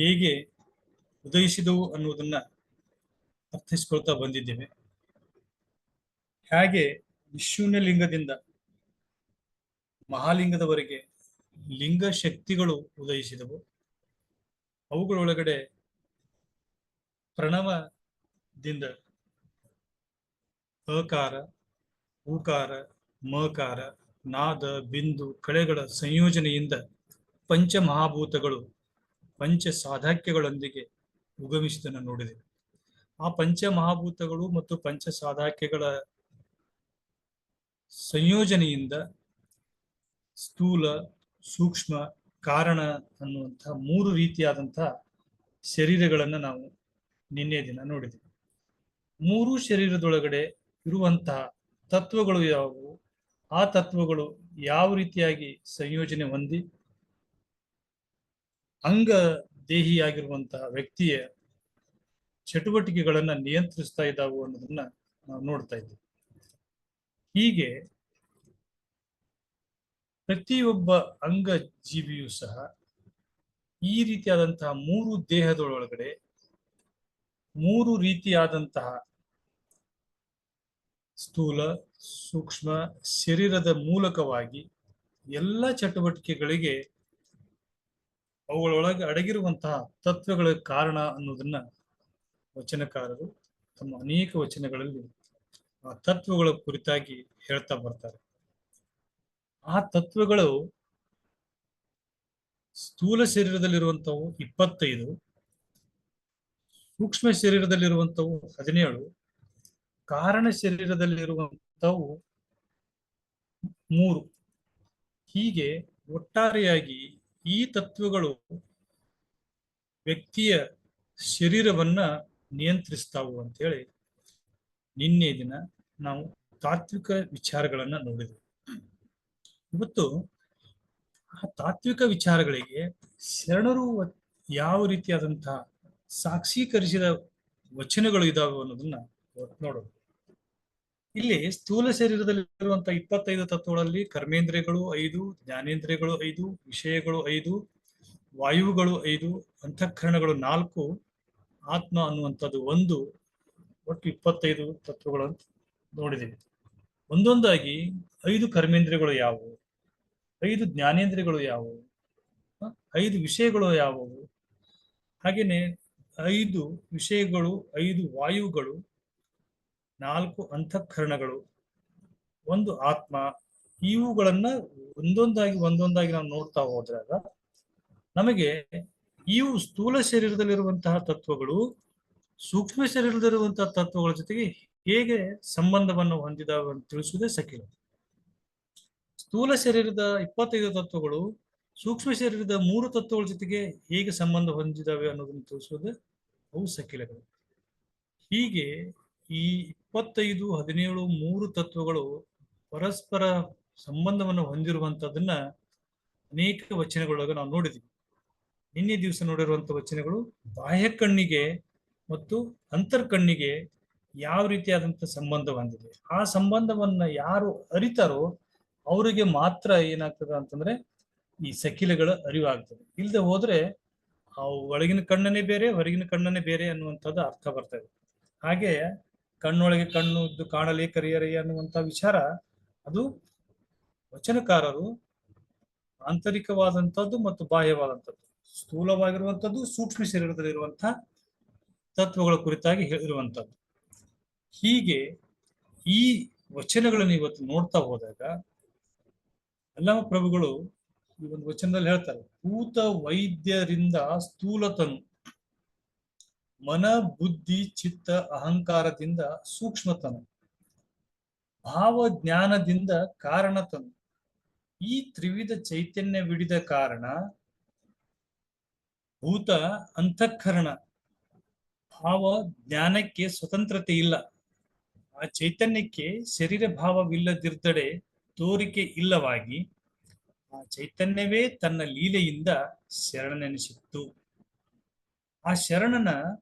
ಹೇಗೆ ಉದಯಿಸಿದವು ಅನ್ನುವುದನ್ನ ಅರ್ಥೈಸ್ಕೊಳ್ತಾ ಬಂದಿದ್ದೇವೆ. ಹಾಗೆ ವಿಶೂನ್ಯ ಲಿಂಗದಿಂದ ಮಹಾಲಿಂಗದವರೆಗೆ ಲಿಂಗ ಶಕ್ತಿಗಳು ಉದಯಿಸಿದವು. ಅವುಗಳೊಳಗಡೆ ಪ್ರಣವದಿಂದ ಅಕಾರ, ಉಕಾರ, ಮಕಾರ, ನಾದ, ಬಿಂದು, ಕಳೆಗಳ ಸಂಯೋಜನೆಯಿಂದ ಪಂಚಮಹಾಭೂತಗಳು ಪಂಚ ಸಾಧಾಕ್ಯಗಳೊಂದಿಗೆ ಉಗಮಿಸಿದನ್ನು ನೋಡಿದೆ. ಆ ಪಂಚಮಹಾಭೂತಗಳು ಮತ್ತು ಪಂಚ ಸಾಧಾಕ್ಯಗಳ ಸಂಯೋಜನೆಯಿಂದ ಸ್ಥೂಲ, ಸೂಕ್ಷ್ಮ, ಕಾರಣ ಅನ್ನುವಂತಹ ಮೂರು ರೀತಿಯಾದಂತಹ ಶರೀರಗಳನ್ನು ನಾವು ನಿನ್ನೆ ದಿನ ನೋಡಿದೆವು. ಮೂರು ಶರೀರದೊಳಗಡೆ ಇರುವಂತಹ ತತ್ವಗಳು ಯಾವುವು, ಆ ತತ್ವಗಳು ಯಾವ ರೀತಿಯಾಗಿ ಸಂಯೋಜನೆ ಹೊಂದಿ ಅಂಗ ದೇಹಿಯಾಗಿರುವಂತಹ ವ್ಯಕ್ತಿಯ ಚಟುವಟಿಕೆಗಳನ್ನ ನಿಯಂತ್ರಿಸ್ತಾ ಇದ್ದಾವು ಅನ್ನೋದನ್ನ ನಾವು ನೋಡ್ತಾ ಇದ್ದೀವಿ. ಹೀಗೆ ಪ್ರತಿಯೊಬ್ಬ ಅಂಗ ಜೀವಿಯೂ ಸಹ ಈ ರೀತಿಯಾದಂತಹ ಮೂರು ದೇಹದೊಳಗಡೆ ಮೂರು ರೀತಿಯಾದಂತಹ ಸ್ಥೂಲ, ಸೂಕ್ಷ್ಮ ಶರೀರದ ಮೂಲಕವಾಗಿ ಎಲ್ಲ ಚಟುವಟಿಕೆಗಳಿಗೆ ಅವುಗಳೊಳಗೆ ಅಡಗಿರುವಂತಹ ತತ್ವಗಳ ಕಾರಣ ಅನ್ನೋದನ್ನ ವಚನಕಾರರು ತಮ್ಮ ಅನೇಕ ವಚನಗಳಲ್ಲಿ ಆ ತತ್ವಗಳ ಕುರಿತಾಗಿ ಹೇಳ್ತಾ ಬರ್ತಾರೆ. ಆ ತತ್ವಗಳು ಸ್ಥೂಲ ಶರೀರದಲ್ಲಿರುವಂಥವು 25, ಸೂಕ್ಷ್ಮ ಶರೀರದಲ್ಲಿರುವಂಥವು 17, ಕಾರಣ ಶರೀರದಲ್ಲಿರುವಂಥವು 3. ಹೀಗೆ ಒಟ್ಟಾರೆಯಾಗಿ ಈ ತತ್ವಗಳು ವ್ಯಕ್ತಿಯ ಶರೀರವನ್ನ ನಿಯಂತ್ರಿಸ್ತಾವು ಅಂತ ಹೇಳಿ ನಿನ್ನೆ ದಿನ ನಾವು ತಾತ್ವಿಕ ವಿಚಾರಗಳನ್ನ ನೋಡಿದ್ವಿ. ಇವತ್ತು ಆ ತಾತ್ವಿಕ ವಿಚಾರಗಳಿಗೆ ಶರಣರು ಯಾವ ರೀತಿಯಾದಂತಹ ಸಾಕ್ಷೀಕರಿಸಿದ ವಚನಗಳು ಇದಾವೆ ಅನ್ನೋದನ್ನ ನೋಡೋಣ. ಇಲ್ಲಿ ಸ್ಥೂಲ ಶರೀರದಲ್ಲಿರುವಂತಹ 25 ತತ್ವಗಳಲ್ಲಿ ಕರ್ಮೇಂದ್ರಿಯಗಳು 5, ಜ್ಞಾನೇಂದ್ರಿಯಗಳು 5, ವಿಷಯಗಳು 5, ವಾಯುಗಳು 5, ಅಂತಃಕರಣಗಳು 4, ಆತ್ಮ ಅನ್ನುವಂಥದ್ದು 1, ಒಟ್ಟು 25 ತತ್ವಗಳನ್ನು ನೋಡಿದ್ದೇವೆ. ಒಂದೊಂದಾಗಿ 5 ಕರ್ಮೇಂದ್ರಿಯಗಳು ಯಾವುವು, 5 ಜ್ಞಾನೇಂದ್ರಿಯಗಳು ಯಾವುವು, 5 ವಿಷಯಗಳು ಯಾವುವು, ಹಾಗೇನೆ 5 ವಿಷಯಗಳು, 5 ವಾಯುಗಳು, 4 ಅಂತಃಕರಣಗಳು, 1 ಆತ್ಮ, ಇವುಗಳನ್ನ ಒಂದೊಂದಾಗಿ ನಾವು ನೋಡ್ತಾ ಹೋದಾಗ ನಮಗೆ ಇವು ಸ್ಥೂಲ ಶರೀರದಲ್ಲಿರುವಂತಹ ತತ್ವಗಳು ಸೂಕ್ಷ್ಮ ಶರೀರದಲ್ಲಿರುವಂತಹ ತತ್ವಗಳ ಜೊತೆಗೆ ಹೇಗೆ ಸಂಬಂಧವನ್ನು ಹೊಂದಿದಾವೆ ಅಂತ ತಿಳಿಸುವುದೇ ಸಕಿಲ. ಸ್ಥೂಲ ಶರೀರದ 25 ತತ್ವಗಳು ಸೂಕ್ಷ್ಮ ಶರೀರದ 3 ತತ್ವಗಳ ಜೊತೆಗೆ ಹೇಗೆ ಸಂಬಂಧ ಹೊಂದಿದಾವೆ ಅನ್ನೋದನ್ನು ತಿಳಿಸುವುದೇ ಅವು ಸಕಿಲಗಳು. ಹೀಗೆ ಈ 25, 17, 3 ತತ್ವಗಳು ಪರಸ್ಪರ ಸಂಬಂಧವನ್ನು ಹೊಂದಿರುವಂತದನ್ನ ಅನೇಕ ವಚನಗಳೊಳಗೆ ನಾವು ನೋಡಿದ್ವಿ. ನಿನ್ನೆ ದಿವಸ ನೋಡಿರುವಂತಹ ವಚನಗಳು ಬಾಹ್ಯ ಕಣ್ಣಿಗೆ ಮತ್ತು ಅಂತರ್ಕಣ್ಣಿಗೆ ಯಾವ ರೀತಿಯಾದಂತಹ ಸಂಬಂಧ ಹೊಂದಿದೆ, ಆ ಸಂಬಂಧವನ್ನ ಯಾರು ಅರಿತಾರೋ ಅವರಿಗೆ ಮಾತ್ರ ಏನಾಗ್ತದೆ ಅಂತಂದ್ರೆ ಈ ಸಕಿಲಗಳ ಅರಿವಾಗ್ತದೆ. ಇಲ್ಲದೆ ಹೋದ್ರೆ ಅವು ಒಳಗಿನ ಕಣ್ಣನೇ ಬೇರೆ, ಹೊರಗಿನ ಕಣ್ಣನೇ ಬೇರೆ ಅನ್ನುವಂಥದ್ದು ಅರ್ಥ ಬರ್ತದೆ. ಹಾಗೆ ಕಣ್ಣೊಳಗೆ ಕಣ್ಣು ಇದ್ದು ಕಾಣಲೇ ಕರಿಯರೇ ಅನ್ನುವಂಥ ವಿಚಾರ ಅದು ವಚನಕಾರರು ಆಂತರಿಕವಾದಂಥದ್ದು ಮತ್ತು ಬಾಹ್ಯವಾದಂಥದ್ದು, ಸ್ಥೂಲವಾಗಿರುವಂಥದ್ದು, ಸೂಕ್ಷ್ಮ ಶರೀರದಲ್ಲಿರುವಂತಹ ತತ್ವಗಳ ಕುರಿತಾಗಿ ಹೇಳಿರುವಂಥದ್ದು. ಹೀಗೆ ಈ ವಚನಗಳನ್ನು ಇವತ್ತು ನೋಡ್ತಾ ಹೋದಾಗ ಅಲ್ಲಮ ಪ್ರಭುಗಳು ಈ ಒಂದು ವಚನದಲ್ಲಿ ಹೇಳ್ತಾರೆ, ಭೂತ ವೈದ್ಯರಿಂದ ಸ್ಥೂಲತನು, ಮನ ಬುದ್ಧಿ ಚಿತ್ತ ಅಹಂಕಾರದಿಂದ ಸೂಕ್ಷ್ಮತನು, ಭಾವ ಜ್ಞಾನದಿಂದ ಕಾರಣತನು, ಈ ತ್ರಿವಿಧ ಚೈತನ್ಯವಿಡಿದ ಕಾರಣ ಭೂತ ಅಂತಃಕರಣ ಭಾವ ಜ್ಞಾನಕ್ಕೆ ಸ್ವತಂತ್ರತೆ ಇಲ್ಲ. ಆ ಚೈತನ್ಯಕ್ಕೆ ಶರೀರ ಭಾವವಿಲ್ಲದಿರ್ದಡೆ ತೋರಿಕೆ ಇಲ್ಲವಾಗಿ ಆ ಚೈತನ್ಯವೇ ತನ್ನ ಲೀಲೆಯಿಂದ ಶರಣನೆನಿಸಿತ್ತು. ಆ ಶರಣನ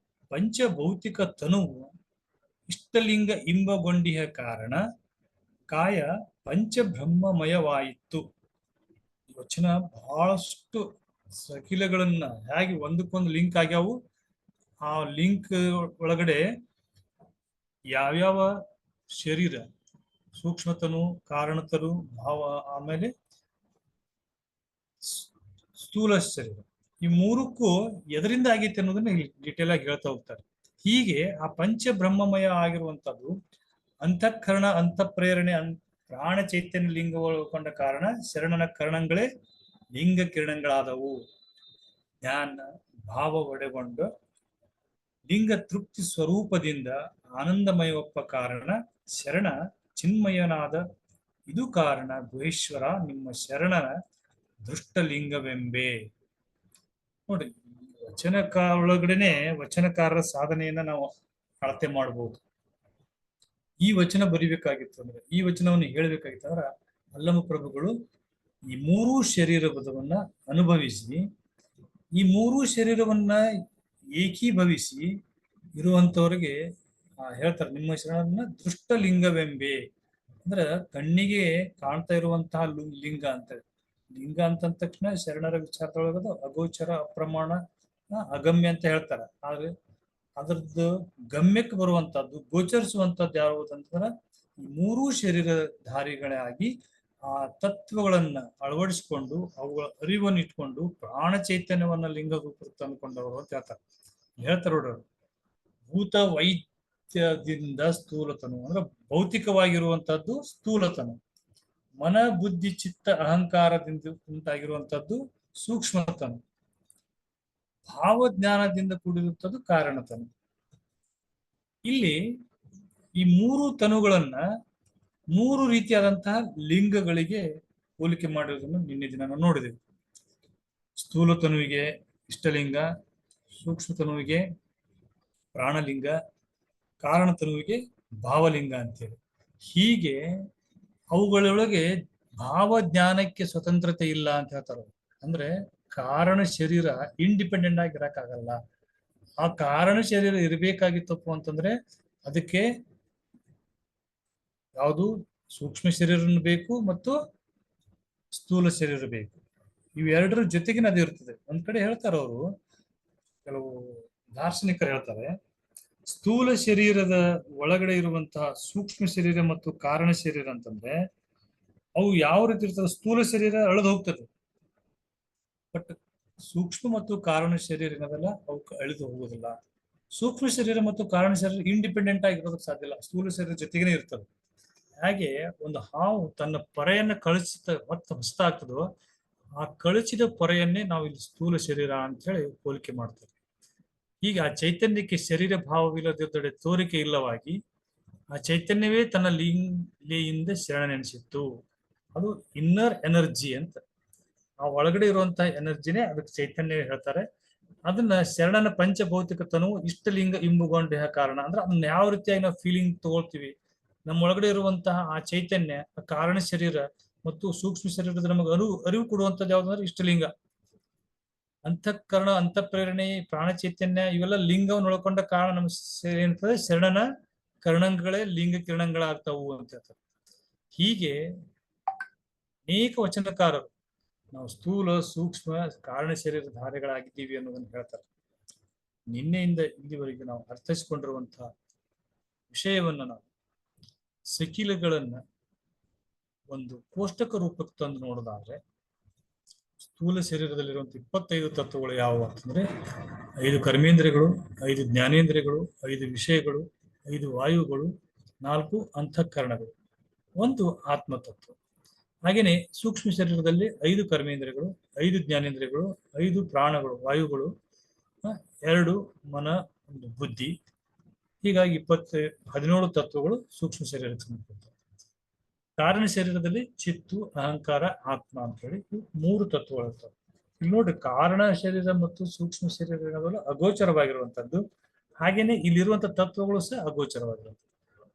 ಪಂಚಭೌತಿಕ ತನುವು ಇಷ್ಟಲಿಂಗ ಇಂಬಗೊಂಡಿಯ ಕಾರಣ ಕಾಯ ಪಂಚಬ್ರಹ್ಮಮಯವಾಯಿತು. ವಚನ ಬಹಳಷ್ಟು ಸಕಿಲಗಳನ್ನ ಹೇಗೆ ಒಂದಕ್ಕೊಂದು ಲಿಂಕ್ ಆಗ್ಯಾವು, ಆ ಲಿಂಕ್ ಒಳಗಡೆ ಯಾವ್ಯಾವ ಶರೀರ, ಸೂಕ್ಷ್ಮತನು, ಕಾರಣತನು, ಭಾವ, ಆಮೇಲೆ ಸ್ಥೂಲ ಶರೀರ, ಈ ಮೂರಕ್ಕೂ ಎದರಿಂದ ಆಗೈತೆ ಅನ್ನೋದನ್ನ ಡೀಟೇಲ್ ಆಗಿ ಹೇಳ್ತಾ ಹೋಗ್ತಾರೆ. ಹೀಗೆ ಆ ಪಂಚಬ್ರಹ್ಮಮಯ ಆಗಿರುವಂತದ್ದು ಅಂತಃಕರಣ, ಅಂತಃಪ್ರೇರಣೆ, ಪ್ರಾಣ ಚೈತನ್ಯ ಲಿಂಗ ಒಳಗೊಂಡ ಕಾರಣ ಶರಣನ ಕರಣಗಳೇ ಲಿಂಗ ಕಿರಣಗಳಾದವು. ಜ್ಞಾನ ಭಾವ ಒಡೆಗೊಂಡು ಲಿಂಗ ತೃಪ್ತಿ ಸ್ವರೂಪದಿಂದ ಆನಂದಮಯವಪ್ಪ ಕಾರಣ ಶರಣ ಚಿನ್ಮಯನಾದ ಇದು ಕಾರಣ ಗುಹೇಶ್ವರ ನಿಮ್ಮ ಶರಣನ ದೃಷ್ಟಲಿಂಗವೆಂಬೆ. ನೋಡಿ, ಒಳಗಡೆನೆ ವಚನಕಾರರ ಸಾಧನೆಯನ್ನ ನಾವು ಅಳತೆ ಮಾಡಬಹುದು. ಈ ವಚನ ಬರಿಬೇಕಾಗಿತ್ತು ಅಂದ್ರೆ, ಈ ವಚನವನ್ನು ಹೇಳಬೇಕಾಗಿತ್ತು ಅಂದ್ರೆ, ಅಲ್ಲಮ ಪ್ರಭುಗಳು ಈ ಮೂರೂ ಶರೀರವನ್ನ ಅನುಭವಿಸಿ, ಈ ಮೂರೂ ಶರೀರವನ್ನ ಏಕೀಭವಿಸಿ ಇರುವಂತವ್ರಿಗೆ ಹೇಳ್ತಾರೆ, ನಿಮ್ಮ ಶರಣನ ದೃಷ್ಟಲಿಂಗವೆಂಬೆ. ಅಂದ್ರೆ ಕಣ್ಣಿಗೆ ಕಾಣ್ತಾ ಇರುವಂತಹ ಲಿಂಗ ಅಂತ. ಲಿಂಗ ಅಂತ ತಕ್ಷಣ ಶರಣರ ವಿಚಾರದೊಳಗದು ಅಗೋಚರ, ಅಪ್ರಮಾಣ, ಅಗಮ್ಯ ಅಂತ ಹೇಳ್ತಾರೆ. ಆದ್ರೆ ಅದರದ್ದು ಗಮ್ಯಕ್ಕೆ ಬರುವಂತಹದ್ದು, ಗೋಚರಿಸುವಂತದ್ದು ಯಾವುದಂತಂದ್ರೆ ಈ ಮೂರೂ ಶರೀರಧಾರಿಗಳಾಗಿ ಆ ತತ್ವಗಳನ್ನ ಅಳವಡಿಸಿಕೊಂಡು ಅವುಗಳ ಅರಿವನ್ನು ಇಟ್ಕೊಂಡು ಪ್ರಾಣ ಚೈತನ್ಯವನ್ನ ಲಿಂಗ ರೂಪಕ್ಕೆ ತಂದುಕೊಂಡವರು ಅಂತ ಹೇಳ್ತಾರೆ ನೋಡ್ರಿ. ಭೂತ ವೈದ್ಯದಿಂದ ಸ್ಥೂಲತನು ಅಂದ್ರೆ ಭೌತಿಕವಾಗಿರುವಂತಹದ್ದು ಸ್ಥೂಲತನು, ಮನ ಬುದ್ಧಿ ಚಿತ್ತ ಅಹಂಕಾರದಿಂದ ಉಂಟಾಗಿರುವಂತಹದ್ದು ಸೂಕ್ಷ್ಮತನು, ಭಾವಜ್ಞಾನದಿಂದ ಕೂಡಿರುವಂಥದ್ದು ಕಾರಣತನು. ಇಲ್ಲಿ ಈ ಮೂರು ತನುಗಳನ್ನ ಮೂರು ರೀತಿಯಾದಂತಹ ಲಿಂಗಗಳಿಗೆ ಹೋಲಿಕೆ ಮಾಡಿರೋದನ್ನು ನಿನ್ನೆ ದಿನ ನಾವು ನೋಡಿದೆವು. ಸ್ಥೂಲ ತನುವಿಗೆ ಇಷ್ಟಲಿಂಗ, ಸೂಕ್ಷ್ಮ ತನುವಿಗೆ ಪ್ರಾಣಲಿಂಗ, ಕಾರಣ ತನುವಿಗೆ ಭಾವಲಿಂಗ ಅಂತೇಳಿ. ಹೀಗೆ ಅವುಗಳೊಳಗೆ ಭಾವಜ್ಞಾನಕ್ಕೆ ಸ್ವತಂತ್ರತೆ ಇಲ್ಲ ಅಂತ ಹೇಳ್ತಾರೆ. ಅಂದ್ರೆ ಕಾರಣ ಶರೀರ ಇಂಡಿಪೆಂಡೆಂಟ್ ಆಗಿ ಇರಕ್ಕಾಗಲ್ಲ. ಆ ಕಾರಣ ಶರೀರ ಇರಬೇಕಾಗಿತ್ತಪ್ಪ ಅಂತಂದ್ರೆ ಅದಕ್ಕೆ ಯಾವುದು ಸೂಕ್ಷ್ಮ ಶರೀರನು ಬೇಕು ಮತ್ತು ಸ್ಥೂಲ ಶರೀರ ಬೇಕು. ಇವೆರಡರ ಜೊತೆಗಿನ ಅದು ಇರ್ತದೆ. ಒಂದ್ ಕಡೆ ಹೇಳ್ತಾರೆ ಅವರು, ಕೆಲವು ದಾರ್ಶನಿಕರು ಹೇಳ್ತಾರೆ, ಸ್ಥೂಲ ಶರೀರದ ಒಳಗಡೆ ಇರುವಂತಹ ಸೂಕ್ಷ್ಮ ಶರೀರ ಮತ್ತು ಕಾರಣ ಶರೀರ ಅಂತಂದ್ರೆ ಅವು ಯಾವ ರೀತಿ ಇರ್ತದೆ, ಸ್ಥೂಲ ಶರೀರ ಅಳೆದು ಹೋಗ್ತದೆ, ಬಟ್ ಸೂಕ್ಷ್ಮ ಮತ್ತು ಕಾರಣ ಶರೀರ ಏನದಲ್ಲ ಅವಕ್ಕೆ ಅಳಿದು ಹೋಗುದಿಲ್ಲ. ಸೂಕ್ಷ್ಮ ಶರೀರ ಮತ್ತು ಕಾರಣ ಶರೀರ ಇಂಡಿಪೆಂಡೆಂಟ್ ಆಗಿರೋದಕ್ಕೆ ಸಾಧ್ಯ ಇಲ್ಲ, ಸ್ಥೂಲ ಶರೀರ ಜೊತೆಗೇನೆ ಇರ್ತದೆ. ಹಾಗೆ ಒಂದು ಹಾವು ತನ್ನ ಪೊರೆಯನ್ನ ಹೊಸ್ತಾ ಆಗ್ತದೋ ಆ ಕಳಚಿದ ಪೊರೆಯನ್ನೇ ನಾವು ಇಲ್ಲಿ ಸ್ಥೂಲ ಶರೀರ ಅಂತ ಹೇಳಿ ಹೋಲಿಕೆ ಮಾಡ್ತೇವೆ. ಹೀಗೆ ಆ ಚೈತನ್ಯಕ್ಕೆ ಶರೀರ ಭಾವವಿಲ್ಲದಿದ್ದಡೆ ತೋರಿಕೆ ಇಲ್ಲವಾಗಿ ಆ ಚೈತನ್ಯವೇ ತನ್ನ ಲೀಲೆಯಿಂದ ಶರಣನೆನಿಸಿತ್ತು. ಅದು ಇನ್ನರ್ ಎನರ್ಜಿ ಅಂತ. ಆ ಒಳಗಡೆ ಇರುವಂತಹ ಎನರ್ಜಿನೇ ಅದಕ್ಕೆ ಚೈತನ್ಯ ಹೇಳ್ತಾರೆ. ಅದನ್ನ ಶರಣನ ಪಂಚಭೌತಿಕ ತನುವು ಇಷ್ಟಲಿಂಗ ಇಂಬುಗೊಂಡ ಕಾರಣ ಅಂದ್ರೆ ಅದನ್ನ ಯಾವ ರೀತಿಯಾಗಿ ನಾವು ಫೀಲಿಂಗ್ ತಗೊಳ್ತೀವಿ, ನಮ್ಮ ಒಳಗಡೆ ಇರುವಂತಹ ಆ ಚೈತನ್ಯ, ಆ ಕಾರಣ ಶರೀರ ಮತ್ತು ಸೂಕ್ಷ್ಮ ಶರೀರದ ನಮಗೆ ಅರಿವು ಕೊಡುವಂಥದ್ದು ಯಾವ್ದಂದ್ರೆ ಇಷ್ಟಲಿಂಗ. ಅಂತಃಕರಣ, ಅಂತಃಪ್ರೇರಣೆ, ಪ್ರಾಣ ಚೈತನ್ಯ ಇವೆಲ್ಲ ಲಿಂಗವನ್ನು ಒಳಕೊಂಡ ಕಾರಣ ನಮ್ಮ ಏನಂತಂದ್ರೆ ಶರಣನ ಕರ್ಣಗಳೇ ಲಿಂಗ ಕಿರಣಗಳಾಗ್ತಾವು ಅಂತ ಹೇಳ್ತಾರೆ. ಹೀಗೆ ಅನೇಕ ವಚನಕಾರರು ನಾವು ಸ್ಥೂಲ ಸೂಕ್ಷ್ಮ ಕಾರಣ ಶರೀರ ಧಾರೆಗಳಾಗಿದ್ದೀವಿ ಅನ್ನೋದನ್ನು ಹೇಳ್ತಾರೆ. ನಿನ್ನೆಯಿಂದ ಇಲ್ಲಿವರೆಗೆ ನಾವು ಅರ್ಥೈಸಿಕೊಂಡಿರುವಂತಹ ವಿಷಯವನ್ನ ನಾವು ಸಕಿಲಗಳನ್ನ ಒಂದು ಕೋಷ್ಟಕ ರೂಪಕ್ಕೆ ತಂದು ನೋಡೋದಾದ್ರೆ, ಸ್ಥೂಲ ಶರೀರದಲ್ಲಿರುವಂತಹ 25 ತತ್ವಗಳು ಯಾವುವು ಅಂತಂದ್ರೆ 5 ಕರ್ಮೇಂದ್ರಿಯಗಳು, 5 ಜ್ಞಾನೇಂದ್ರಿಯಗಳು, 5 ವಿಷಯಗಳು, 5 ವಾಯುಗಳು, 4 ಅಂತಃಕರಣಗಳು, 1 ಆತ್ಮತತ್ವ. ಹಾಗೇನೆ ಸೂಕ್ಷ್ಮ ಶರೀರದಲ್ಲಿ 5 ಕರ್ಮೇಂದ್ರಿಯಗಳು, 5 ಜ್ಞಾನೇಂದ್ರಿಯಗಳು, 5 ಪ್ರಾಣಗಳು ವಾಯುಗಳು, 2 ಮನ, 1 ಬುದ್ಧಿ. ಹೀಗಾಗಿ 17 ತತ್ವಗಳು ಸೂಕ್ಷ್ಮ ಶರೀರಕ್ಕೆ ಸಂಬಂಧಪಟ್ಟ. ಕಾರಣ ಶರೀರದಲ್ಲಿ ಚಿತ್ತು, ಅಹಂಕಾರ, ಆತ್ಮ ಅಂತ ಹೇಳಿ 3 ತತ್ವಗಳು ಇರ್ತವೆ. ಇಲ್ಲಿ ನೋಡ್ರಿ, ಕಾರಣ ಶರೀರ ಮತ್ತು ಸೂಕ್ಷ್ಮ ಶರೀರ ಅಗೋಚರವಾಗಿರುವಂತದ್ದು. ಹಾಗೇನೆ ಇಲ್ಲಿರುವಂತಹ ತತ್ವಗಳು ಸಹ ಅಗೋಚರವಾಗಿರುವಂಥದ್ದು.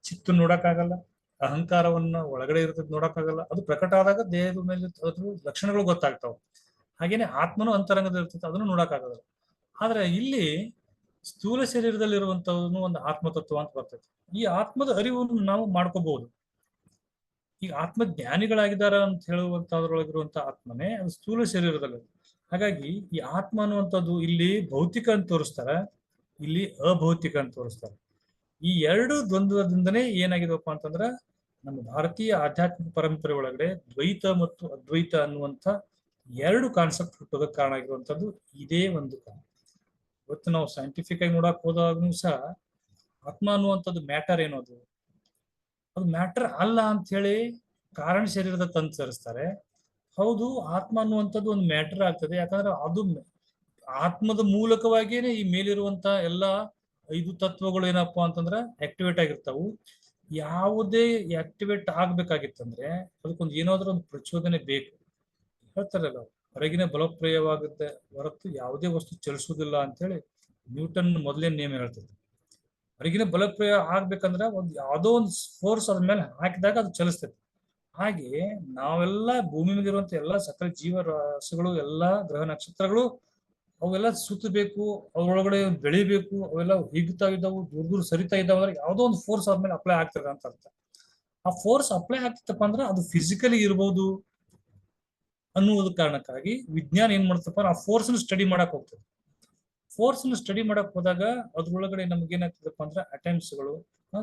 ಚಿತ್ತು ನೋಡಕ್ಕಾಗಲ್ಲ, ಅಹಂಕಾರವನ್ನ ಒಳಗಡೆ ಇರ್ತದೆ ನೋಡಕ್ಕಾಗಲ್ಲ, ಅದು ಪ್ರಕಟ ಆದಾಗ ದೇಹದ ಮೇಲೆ ಅದ್ರ ಲಕ್ಷಣಗಳು ಗೊತ್ತಾಗ್ತಾವ. ಹಾಗೇನೆ ಆತ್ಮನು ಅಂತರಂಗದ ಇರ್ತದೆ, ಅದನ್ನು ನೋಡಕ್ಕಾಗಲ್ಲ. ಆದ್ರೆ ಇಲ್ಲಿ ಸ್ಥೂಲ ಶರೀರದಲ್ಲಿರುವಂತವನು ಒಂದು ಆತ್ಮತತ್ವ ಅಂತ ಬರ್ತೈತೆ. ಈ ಆತ್ಮದ ಅರಿವನ್ನು ನಾವು ಮಾಡ್ಕೋಬಹುದು. ಈಗ ಆತ್ಮಜ್ಞಾನಿಗಳಾಗಿದ್ದಾರೆ ಅಂತ ಹೇಳುವಂತದ್ರೊಳಗಿರುವಂತಹ ಆತ್ಮನೇ ಅದು ಸ್ಥೂಲ ಶರೀರದಲ್ಲಿ. ಹಾಗಾಗಿ ಈ ಆತ್ಮ ಅನ್ನುವಂಥದ್ದು ಇಲ್ಲಿ ಭೌತಿಕ ಅಂತ ತೋರಿಸ್ತಾರೆ, ಇಲ್ಲಿ ಅಭೌತಿಕ ಅಂತ ತೋರಿಸ್ತಾರೆ. ಈ ಎರಡು ದ್ವಂದ್ವದಿಂದನೇ ಏನಾಗಿದೆಪ್ಪ ಅಂತಂದ್ರ ನಮ್ಮ ಭಾರತೀಯ ಆಧ್ಯಾತ್ಮಿಕ ಪರಂಪರೆ ಒಳಗಡೆ ದ್ವೈತ ಮತ್ತು ಅದ್ವೈತ ಅನ್ನುವಂಥ ಎರಡು ಕಾನ್ಸೆಪ್ಟ್ ಹುಟ್ಟೋದಕ್ಕೆ ಕಾರಣ ಆಗಿರುವಂಥದ್ದು ಇದೇ ಒಂದು ಕಾರಣ. ಇವತ್ತು ನಾವು ಸೈಂಟಿಫಿಕ್ ಆಗಿ ನೋಡಕ್ ಹೋದಾಗೂ ಸಹ ಆತ್ಮ ಅನ್ನುವಂಥದ್ದು ಮ್ಯಾಟರ್ ಏನೋದು, ಅದು ಮ್ಯಾಟರ್ ಅಲ್ಲ ಅಂತ ಹೇಳಿ ಕಾರಣ ಶರೀರದ ತಂದು ಸೇರಿಸ್ತಾರೆ. ಹೌದು, ಆತ್ಮ ಅನ್ನುವಂಥದ್ದು ಒಂದು ಮ್ಯಾಟರ್ ಆಗ್ತದೆ, ಯಾಕಂದ್ರೆ ಅದು ಆತ್ಮದ ಮೂಲಕವಾಗಿಯೇ ಈ ಮೇಲಿರುವಂತ ಎಲ್ಲಾ 5 ತತ್ವಗಳು ಏನಪ್ಪಾ ಅಂತಂದ್ರ ಆಕ್ಟಿವೇಟ್ ಆಗಿರ್ತಾವು. ಯಾವುದೇ ಆಕ್ಟಿವೇಟ್ ಆಗ್ಬೇಕಾಗಿತ್ತಂದ್ರೆ ಅದಕ್ಕೊಂದು ಏನಾದ್ರೂ ಒಂದು ಪ್ರಚೋದನೆ ಬೇಕು. ಹೇಳ್ತಾರಲ್ಲ, ಹೊರಗಿನ ಬಲಪ್ರಯೋಗವಾಗುತ್ತೆ ಹೊರತು ಯಾವುದೇ ವಸ್ತು ಚಲಿಸುವುದಿಲ್ಲ ಅಂತ ಹೇಳಿ ನ್ಯೂಟನ್ ಮೊದಲೇ ನಿಯಮ ಹೇಳ್ತದೆ. ಹೊರಗಿನ ಬಲಪ್ರಯೋಗ ಆಗ್ಬೇಕಂದ್ರೆ ಒಂದು ಯಾವುದೋ ಒಂದು ಫೋರ್ಸ್ ಅದ್ರ ಮೇಲೆ ಹಾಕಿದಾಗ ಅದು ಚಲಿಸ್ತೈತಿ. ಹಾಗೆ ನಾವೆಲ್ಲ ಭೂಮಿ ಮೇಲೆ ಇರುವಂತ ಎಲ್ಲಾ ಸಕಲ ಜೀವರಾಶಿಗಳು, ಎಲ್ಲಾ ಗ್ರಹ ನಕ್ಷತ್ರಗಳು ಅವೆಲ್ಲ ಸುತ್ತಬೇಕು, ಅದ್ರೊಳಗಡೆ ಬೆಳಿಬೇಕು, ಅವೆಲ್ಲ ಹಿಗ್ತಾ ಇದ್ದಾವು, ದೂರ ದೂರ ಸರಿತಾ ಇದ್ದಾವ ಅಂದ್ರೆ ಯಾವುದೋ ಒಂದು ಫೋರ್ಸ್ ಆದ್ಮೇಲೆ ಅಪ್ಲೈ ಆಗ್ತದೆ ಅಂತ ಅರ್ಥ. ಆ ಫೋರ್ಸ್ ಅಪ್ಲೈ ಆಗ್ತಪ್ಪ ಅಂದ್ರೆ ಅದು ಫಿಸಿಕಲಿ ಇರ್ಬೋದು ಅನ್ನುವುದ ಕಾರಣಕ್ಕಾಗಿ ವಿಜ್ಞಾನ ಏನ್ ಮಾಡ್ತಪ್ಪ, ಆ ಫೋರ್ಸ್ ಸ್ಟಡಿ ಮಾಡಕ್ ಹೋಗ್ತದೆ. ಫೋರ್ಸ್ ಸ್ಟಡಿ ಮಾಡಕ್ ಹೋದಾಗ ಅದ್ರೊಳಗಡೆ ನಮ್ಗೆ ಏನಾಗ್ತದಪ್ಪ ಅಂದ್ರೆ ಅಟೆಮ್ಸ್ಗಳು,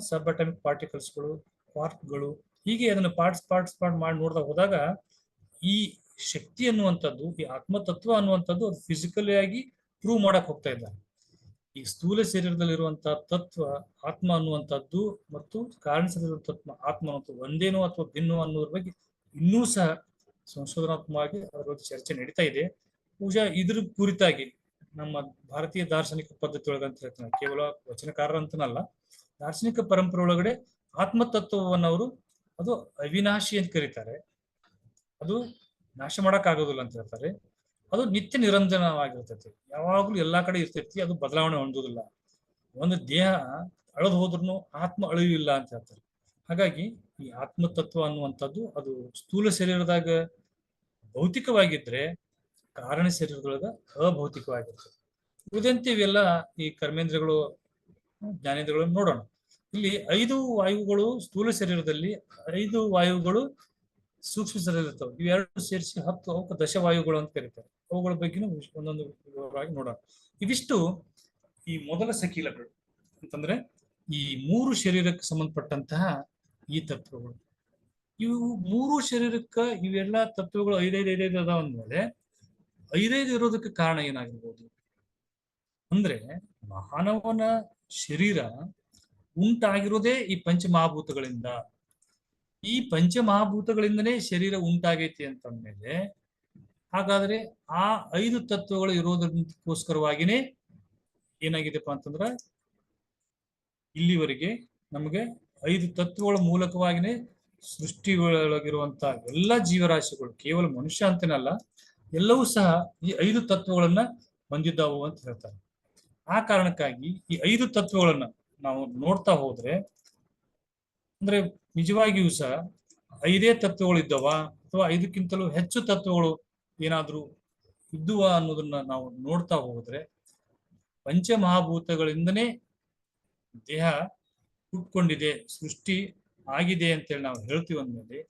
ಸಬ್ ಅಟಮಿಕ್ ಪಾರ್ಟಿಕಲ್ಸ್ಗಳು, ಕ್ವಾರ್ಕ್ಗಳು, ಹೀಗೆ ಅದನ್ನ ಪಾರ್ಟ್ಸ್ ಮಾಡಿ ನೋಡ್ದಾಗ ಹೋದಾಗ ಈ ಶಕ್ತಿ ಅನ್ನುವಂಥದ್ದು, ಈ ಆತ್ಮತತ್ವ ಅನ್ನುವಂಥದ್ದು ಅದು ಫಿಸಿಕಲಿ ಆಗಿ ಪ್ರೂವ್ ಮಾಡಕ್ ಹೋಗ್ತಾ ಇದ್ದಾರೆ. ಈ ಸ್ಥೂಲ ಶರೀರದಲ್ಲಿರುವಂತಹ ತತ್ವ ಆತ್ಮ ಅನ್ನುವಂಥದ್ದು ಮತ್ತು ಕಾರಣ ಶರೀರದ ತತ್ವ ಆತ್ಮ ಅನ್ನುವಂಥದ್ದು ಒಂದೇನೋ ಅಥವಾ ಭಿನ್ನೋ ಅನ್ನೋದ್ರ ಬಗ್ಗೆ ಇನ್ನೂ ಸಹ ಸಂಶೋಧನಾತ್ಮಕವಾಗಿ ಅದರ ಬಗ್ಗೆ ಚರ್ಚೆ ನಡೀತಾ ಇದೆ. ಬಹುಶಃ ಇದ್ರ ಕುರಿತಾಗಿ ನಮ್ಮ ಭಾರತೀಯ ದಾರ್ಶನಿಕ ಪದ್ಧತಿ ಒಳಗಂತ ಹೇಳ್ತಾನೆ, ಕೇವಲ ವಚನಕಾರರ ಅಂತನಲ್ಲ, ದಾರ್ಶನಿಕ ಪರಂಪರೆ ಒಳಗಡೆ ಆತ್ಮತತ್ವವನ್ನವರು ಅದು ಅವಿನಾಶಿ ಅಂತ ಕರೀತಾರೆ. ಅದು ನಾಶ ಮಾಡಕ್ ಆಗೋದಿಲ್ಲ ಅಂತ ಹೇಳ್ತಾರೆ. ಅದು ನಿತ್ಯ ನಿರಂಜನವಾಗಿರ್ತೈತಿ, ಯಾವಾಗ್ಲೂ ಎಲ್ಲಾ ಕಡೆ ಇರ್ತೈತಿ, ಅದು ಬದಲಾವಣೆ ಹೊಂದೋದಿಲ್ಲ. ಒಂದು ದೇಹ ಅಳದು ಹೋದ್ರೂ ಆತ್ಮ ಅಳಿವಿಲ್ಲ ಅಂತ ಹೇಳ್ತಾರೆ. ಹಾಗಾಗಿ ಈ ಆತ್ಮತತ್ವ ಅನ್ನುವಂಥದ್ದು ಅದು ಸ್ಥೂಲ ಶರೀರದಾಗ ಭೌತಿಕವಾಗಿದ್ರೆ ಕಾರಣ ಶರೀರದೊಳಗ ಅಭೌತಿಕವಾಗಿರ್ತದೆ. ಉಳಿದಂತೆ ಇವೆಲ್ಲ ಈ ಕರ್ಮೇಂದ್ರಗಳು, ಜ್ಞಾನೇಂದ್ರಗಳನ್ನು ನೋಡೋಣ. ಇಲ್ಲಿ 5 ವಾಯುಗಳು ಸ್ಥೂಲ ಶರೀರದಲ್ಲಿ, 5 ವಾಯುಗಳು ಸೂಕ್ಷ್ಮ ಶರೀರ ಇರ್ತವೆ. ಇವೆರಡು ಸೇರಿಸಿ 10, ಅವಕ್ಕೆ ದಶವಾಯುಗಳು ಅಂತ ಕರೀತಾರೆ. ಅವುಗಳ ಬಗ್ಗೆನೂ ಒಂದೊಂದು ವಿವರವಾಗಿ ನೋಡೋಣ. ಇದಿಷ್ಟು ಈ ಮೊದಲ ಸಕೀಲಗಳು ಅಂತಂದ್ರೆ ಈ 3 ಶರೀರಕ್ಕೆ ಸಂಬಂಧಪಟ್ಟಂತಹ ಈ ತತ್ವಗಳು. ಇವು 3 ಶರೀರಕ್ಕ ಇವೆಲ್ಲ ತತ್ವಗಳು 5 ಅದಾವ ಅಂದ್ಮೇಲೆ 5 ಇರೋದಕ್ಕೆ ಕಾರಣ ಏನಾಗಿರ್ಬೋದು ಅಂದ್ರೆ, ಮಾನವನ ಶರೀರ ಉಂಟಾಗಿರೋದೇ ಈ ಪಂಚಮಹಾಭೂತಗಳಿಂದ. ಈ ಪಂಚಮಹಾಭೂತಗಳಿಂದನೇ ಶರೀರ ಉಂಟಾಗೈತಿ ಅಂತಂದ್ಮೇಲೆ ಹಾಗಾದ್ರೆ ಆ 5 ತತ್ವಗಳು ಇರೋದಕ್ಕೋಸ್ಕರವಾಗಿನೇ ಏನಾಗಿದೆಪ್ಪ ಅಂತಂದ್ರ ಇಲ್ಲಿವರೆಗೆ ನಮಗೆ 5 ತತ್ವಗಳ ಮೂಲಕವಾಗಿನೇ ಸೃಷ್ಟಿ ಒಳಗಿರುವಂತ ಎಲ್ಲ ಜೀವರಾಶಿಗಳು, ಕೇವಲ ಮನುಷ್ಯ ಅಂತನಲ್ಲ, ಎಲ್ಲವೂ ಸಹ ಈ 5 ತತ್ವಗಳನ್ನ ಹೊಂದಿದ್ದಾವು ಅಂತ ಹೇಳ್ತಾರೆ. ಆ ಕಾರಣಕ್ಕಾಗಿ ಈ 5 ತತ್ವಗಳನ್ನ ನಾವು ನೋಡ್ತಾ ಹೋದ್ರೆ ಅಂದ್ರೆ ನಿಜವಾಗಿಯೂ ಸಹ 5 ತತ್ವಗಳು ಇದ್ದವ ಅಥವಾ 5ಕ್ಕಿಂತಲೂ ಹೆಚ್ಚು ತತ್ವಗಳು ಏನಾದ್ರೂ ಇದ್ದುವ ಅನ್ನೋದನ್ನ ನಾವು ನೋಡ್ತಾ ಹೋದ್ರೆ ಪಂಚಮಹಾಭೂತಗಳಿಂದನೇ ದೇಹ ಹುಟ್ಕೊಂಡಿದೆ, ಸೃಷ್ಟಿ ಆಗಿದೆ ಅಂತೇಳಿ ನಾವು ಹೇಳ್ತೀವಿ ಅಂದ್ಮೇಲೆ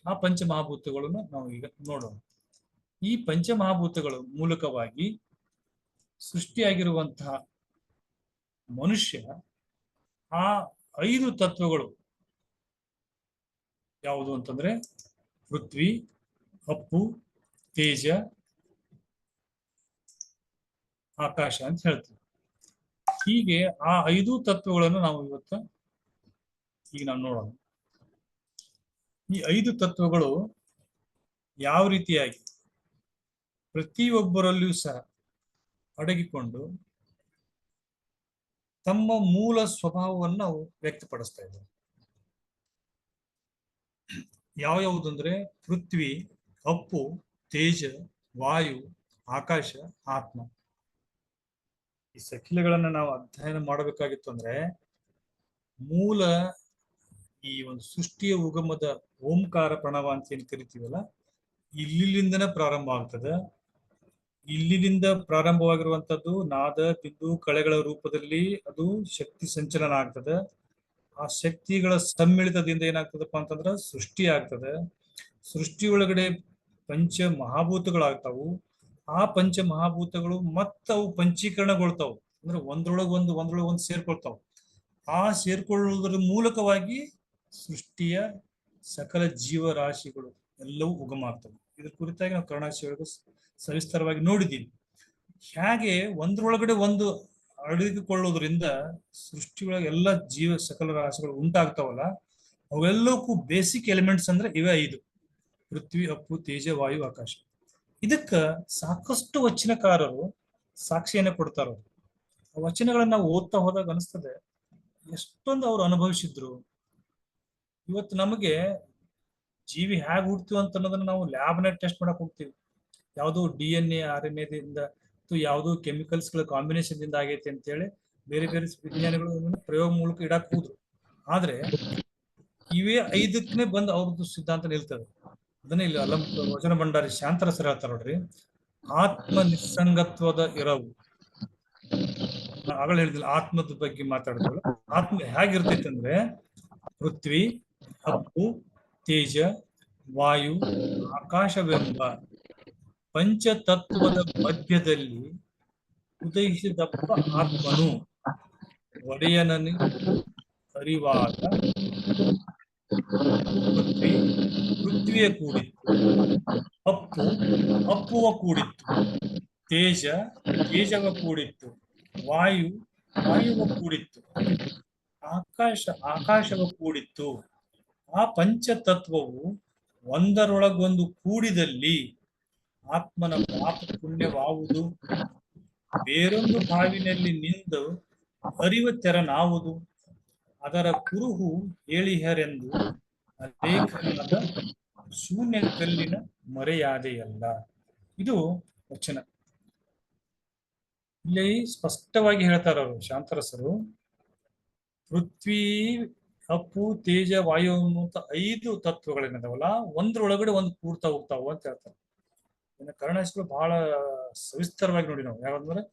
ಆ ಪಂಚಮಹಾಭೂತಗಳನ್ನು ನಾವು ಈಗ ನೋಡೋಣ. ಈ ಪಂಚಮಹಾಭೂತಗಳ ಮೂಲಕವಾಗಿ ಸೃಷ್ಟಿಯಾಗಿರುವಂತಹ ಮನುಷ್ಯ ಆ 5 ತತ್ವಗಳು ಯಾವುದು ಅಂತಂದ್ರೆ ಪೃಥ್ವಿ, ಅಪ್ಪು, ತೇಜ, ಆಕಾಶ ಅಂತ ಹೇಳ್ತೀವಿ. ಹೀಗೆ ಆ 5 ತತ್ವಗಳನ್ನು ನಾವು ಇವತ್ತು ಈಗ ನಾವು ನೋಡೋಣ. ಈ 5 ತತ್ವಗಳು ಯಾವ ರೀತಿಯಾಗಿ ಪ್ರತಿಯೊಬ್ಬರಲ್ಲಿಯೂ ಸಹ ಅಡಗಿಕೊಂಡು ತಮ್ಮ ಮೂಲ ಸ್ವಭಾವವನ್ನು ನಾವು ವ್ಯಕ್ತಪಡಿಸ್ತಾ ಇದ್ದಾರೆ. ಯಾವ್ಯಾವುದಂದ್ರೆ ಪೃಥ್ವಿ, ಅಪ್ಪು, ತೇಜ, ವಾಯು, ಆಕಾಶ, ಆತ್ಮ. ಈ ಸಖಿಲಗಳನ್ನ ನಾವು ಅಧ್ಯಯನ ಮಾಡಬೇಕಾಗಿತ್ತು ಅಂದ್ರೆ ಮೂಲ ಈ ಒಂದು ಸೃಷ್ಟಿಯ ಉಗಮದ ಓಂಕಾರ ಪ್ರಣವ ಅಂತ ಏನ್ ಕರಿತೀವಲ್ಲ, ಇಲ್ಲಿಂದನೇ ಪ್ರಾರಂಭ ಆಗ್ತದೆ. ಇಲ್ಲಿಂದ ಪ್ರಾರಂಭವಾಗಿರುವಂತದ್ದು ನಾದ, ಬಿಂದು, ಕಳೆಗಳ ರೂಪದಲ್ಲಿ ಅದು ಶಕ್ತಿ ಸಂಚಲನ ಆಗ್ತದೆ. ಆ ಶಕ್ತಿಗಳ ಸಮ್ಮಿಳಿತದಿಂದ ಏನಾಗ್ತದಪ್ಪ ಅಂತಂದ್ರ ಸೃಷ್ಟಿ ಆಗ್ತದೆ. ಸೃಷ್ಟಿ ಒಳಗಡೆ ಪಂಚ ಮಹಾಭೂತಗಳಾಗ್ತಾವು. ಆ ಪಂಚ ಮಹಾಭೂತಗಳು ಮತ್ತ ಅವು ಪಂಚೀಕರಣಗೊಳ್ತಾವ, ಅಂದ್ರೆ ಒಂದ್ರೊಳಗೊಂದು ಸೇರ್ಕೊಳ್ತಾವ. ಆ ಸೇರ್ಕೊಳ್ಳುವುದರ ಮೂಲಕವಾಗಿ ಸೃಷ್ಟಿಯ ಸಕಲ ಜೀವರಾಶಿಗಳು ಎಲ್ಲವೂ ಉಗಮ ಆಗ್ತವೆ. ಇದ್ರ ಕುರಿತಾಗಿ ನಾವು ಕರುಣಾಶಿಯೊಳಗೆ ಸವಿಸ್ತರವಾಗಿ ನೋಡಿದ್ದೀವಿ. ಹೇಗೆ ಒಂದ್ರೊಳಗಡೆ ಒಂದು ಅಡಗಿಕೊಳ್ಳೋದ್ರಿಂದ ಸೃಷ್ಟಿಯೊಳಗೆ ಎಲ್ಲ ಸಕಲ ರಾಶಿಗಳು ಉಂಟಾಗ್ತಾವಲ್ಲ, ಅವೆಲ್ಲಕ್ಕೂ ಬೇಸಿಕ್ ಎಲಿಮೆಂಟ್ಸ್ ಅಂದ್ರೆ ಇವೇ 5: ಪೃಥ್ವಿ, ಅಪ್ಪು, ತೇಜ, ವಾಯು, ಆಕಾಶ. ಇದಕ್ಕ ಸಾಕಷ್ಟು ವಚನಕಾರರು ಸಾಕ್ಷಿಯನ್ನ ಕೊಡ್ತಾರ. ಆ ವಚನಗಳನ್ನ ನಾವು ಓದ್ತಾ ಹೋದಾಗ ಅನಿಸ್ತದೆ ಎಷ್ಟೊಂದು ಅವ್ರು ಅನುಭವಿಸಿದ್ರು. ಇವತ್ತು ನಮಗೆ ಜೀವಿ ಹೇಗೆ ಹುಡ್ತೀವಿ ಅಂತ ಅನ್ನೋದನ್ನ ನಾವು ಲ್ಯಾಬ್ನಾಗ ಟೆಸ್ಟ್ ಮಾಡಕ್ ಹೋಗ್ತೀವಿ. ಯಾವುದು DNA RNA ದಿಂದ ಅಥವಾ ಯಾವುದು ಕೆಮಿಕಲ್ಸ್ ಗಳ ಕಾಂಬಿನೇಷನ್ ದಿಂದ ಆಗೈತೆ ಅಂತೇಳಿ ಬೇರೆ ಬೇರೆ ವಿಜ್ಞಾನಿಗಳು ಪ್ರಯೋಗ ಮೂಲಕ ಇಡಕ್ ಹೋದ್ರು. ಆದ್ರೆ ಇವೇ 5ಕ್ಕೆ ಬಂದು ಅವ್ರದ್ದು ಸಿದ್ಧಾಂತ ನಿಲ್ತದೆ. ಅದನ್ನ ಇಲ್ಲಿ ವಚನ ಭಂಡಾರಿ ಶಾಂತರಸರು ಹೇಳ್ತಾರ ನೋಡ್ರಿ, ಆತ್ಮ ನಿಸ್ಸಂಗತ್ವದ ಇರವು. ಆಗಲೇ ಹೇಳಿದಿಲ್ಲ, ಆತ್ಮದ ಬಗ್ಗೆ ಮಾತಾಡಿದ್ವಲ್ಲ. ಆತ್ಮ ಹೇಗಿರ್ತೈತೆ ಅಂದ್ರೆ ಪೃಥ್ವಿ, ಅಪ್ಪು, ತೇಜ, ವಾಯು, ಆಕಾಶವೆಂಬ ಪಂಚತತ್ವದ ಮಧ್ಯದಲ್ಲಿ ಉದಯಿಸಿದಪ್ಪ ಆತ್ಮನು ಒಡೆಯನನ್ನು ಅರಿವಾಗ ಪೃಥ್ವಿಯ ಕೂಡಿತ್ತು, ಅಪ್ಪುವ ಕೂಡಿತ್ತು, ತೇಜವ ಕೂಡಿತ್ತು, ವಾಯುವ ಕೂಡಿತ್ತು, ಆಕಾಶವ ಕೂಡಿತ್ತು. ಆ ಪಂಚತತ್ವವು ಒಂದರೊಳಗೊಂದು ಕೂಡಿದಲ್ಲಿ ಆತ್ಮನ ಪಾಪ ಪುಣ್ಯವಾವುದು, ಬೇರೊಂದು ಬಾವಿನಲ್ಲಿ ನಿಂದು ಅರಿವ ತೆರನಾವುದು, ಅದರ ಕುರುಹು ಹೇಳಿಹರೆಂದು ಲೇಖನದ ಶೂನ್ಯ ಕಲ್ಲಿನ ಮರೆಯಾದೆಯಲ್ಲ. ಇದು ವಚನ. ಇಲ್ಲಿ ಸ್ಪಷ್ಟವಾಗಿ ಹೇಳ್ತಾರ ಅವರು ಶಾಂತರಸರು, ಪೃಥ್ವಿ, ಅಪ್ಪು, ತೇಜ, ವಾಯು ಅನ್ನುವಂತ 5 ತತ್ವಗಳೇನದಾವಲ್ಲ ಒಂದ್ರೊಳಗಡೆ ಒಂದು ಕೂಡ್ತಾ ಹೋಗ್ತಾವ ಅಂತ ಹೇಳ್ತಾರೆ. ಇನ್ನು ಕರುಣಾಶಿಗಳು ಬಹಳ ಸವಿಸ್ತರವಾಗಿ ನೋಡಿ ನಾವು. ಯಾಕಂದ್ರೆ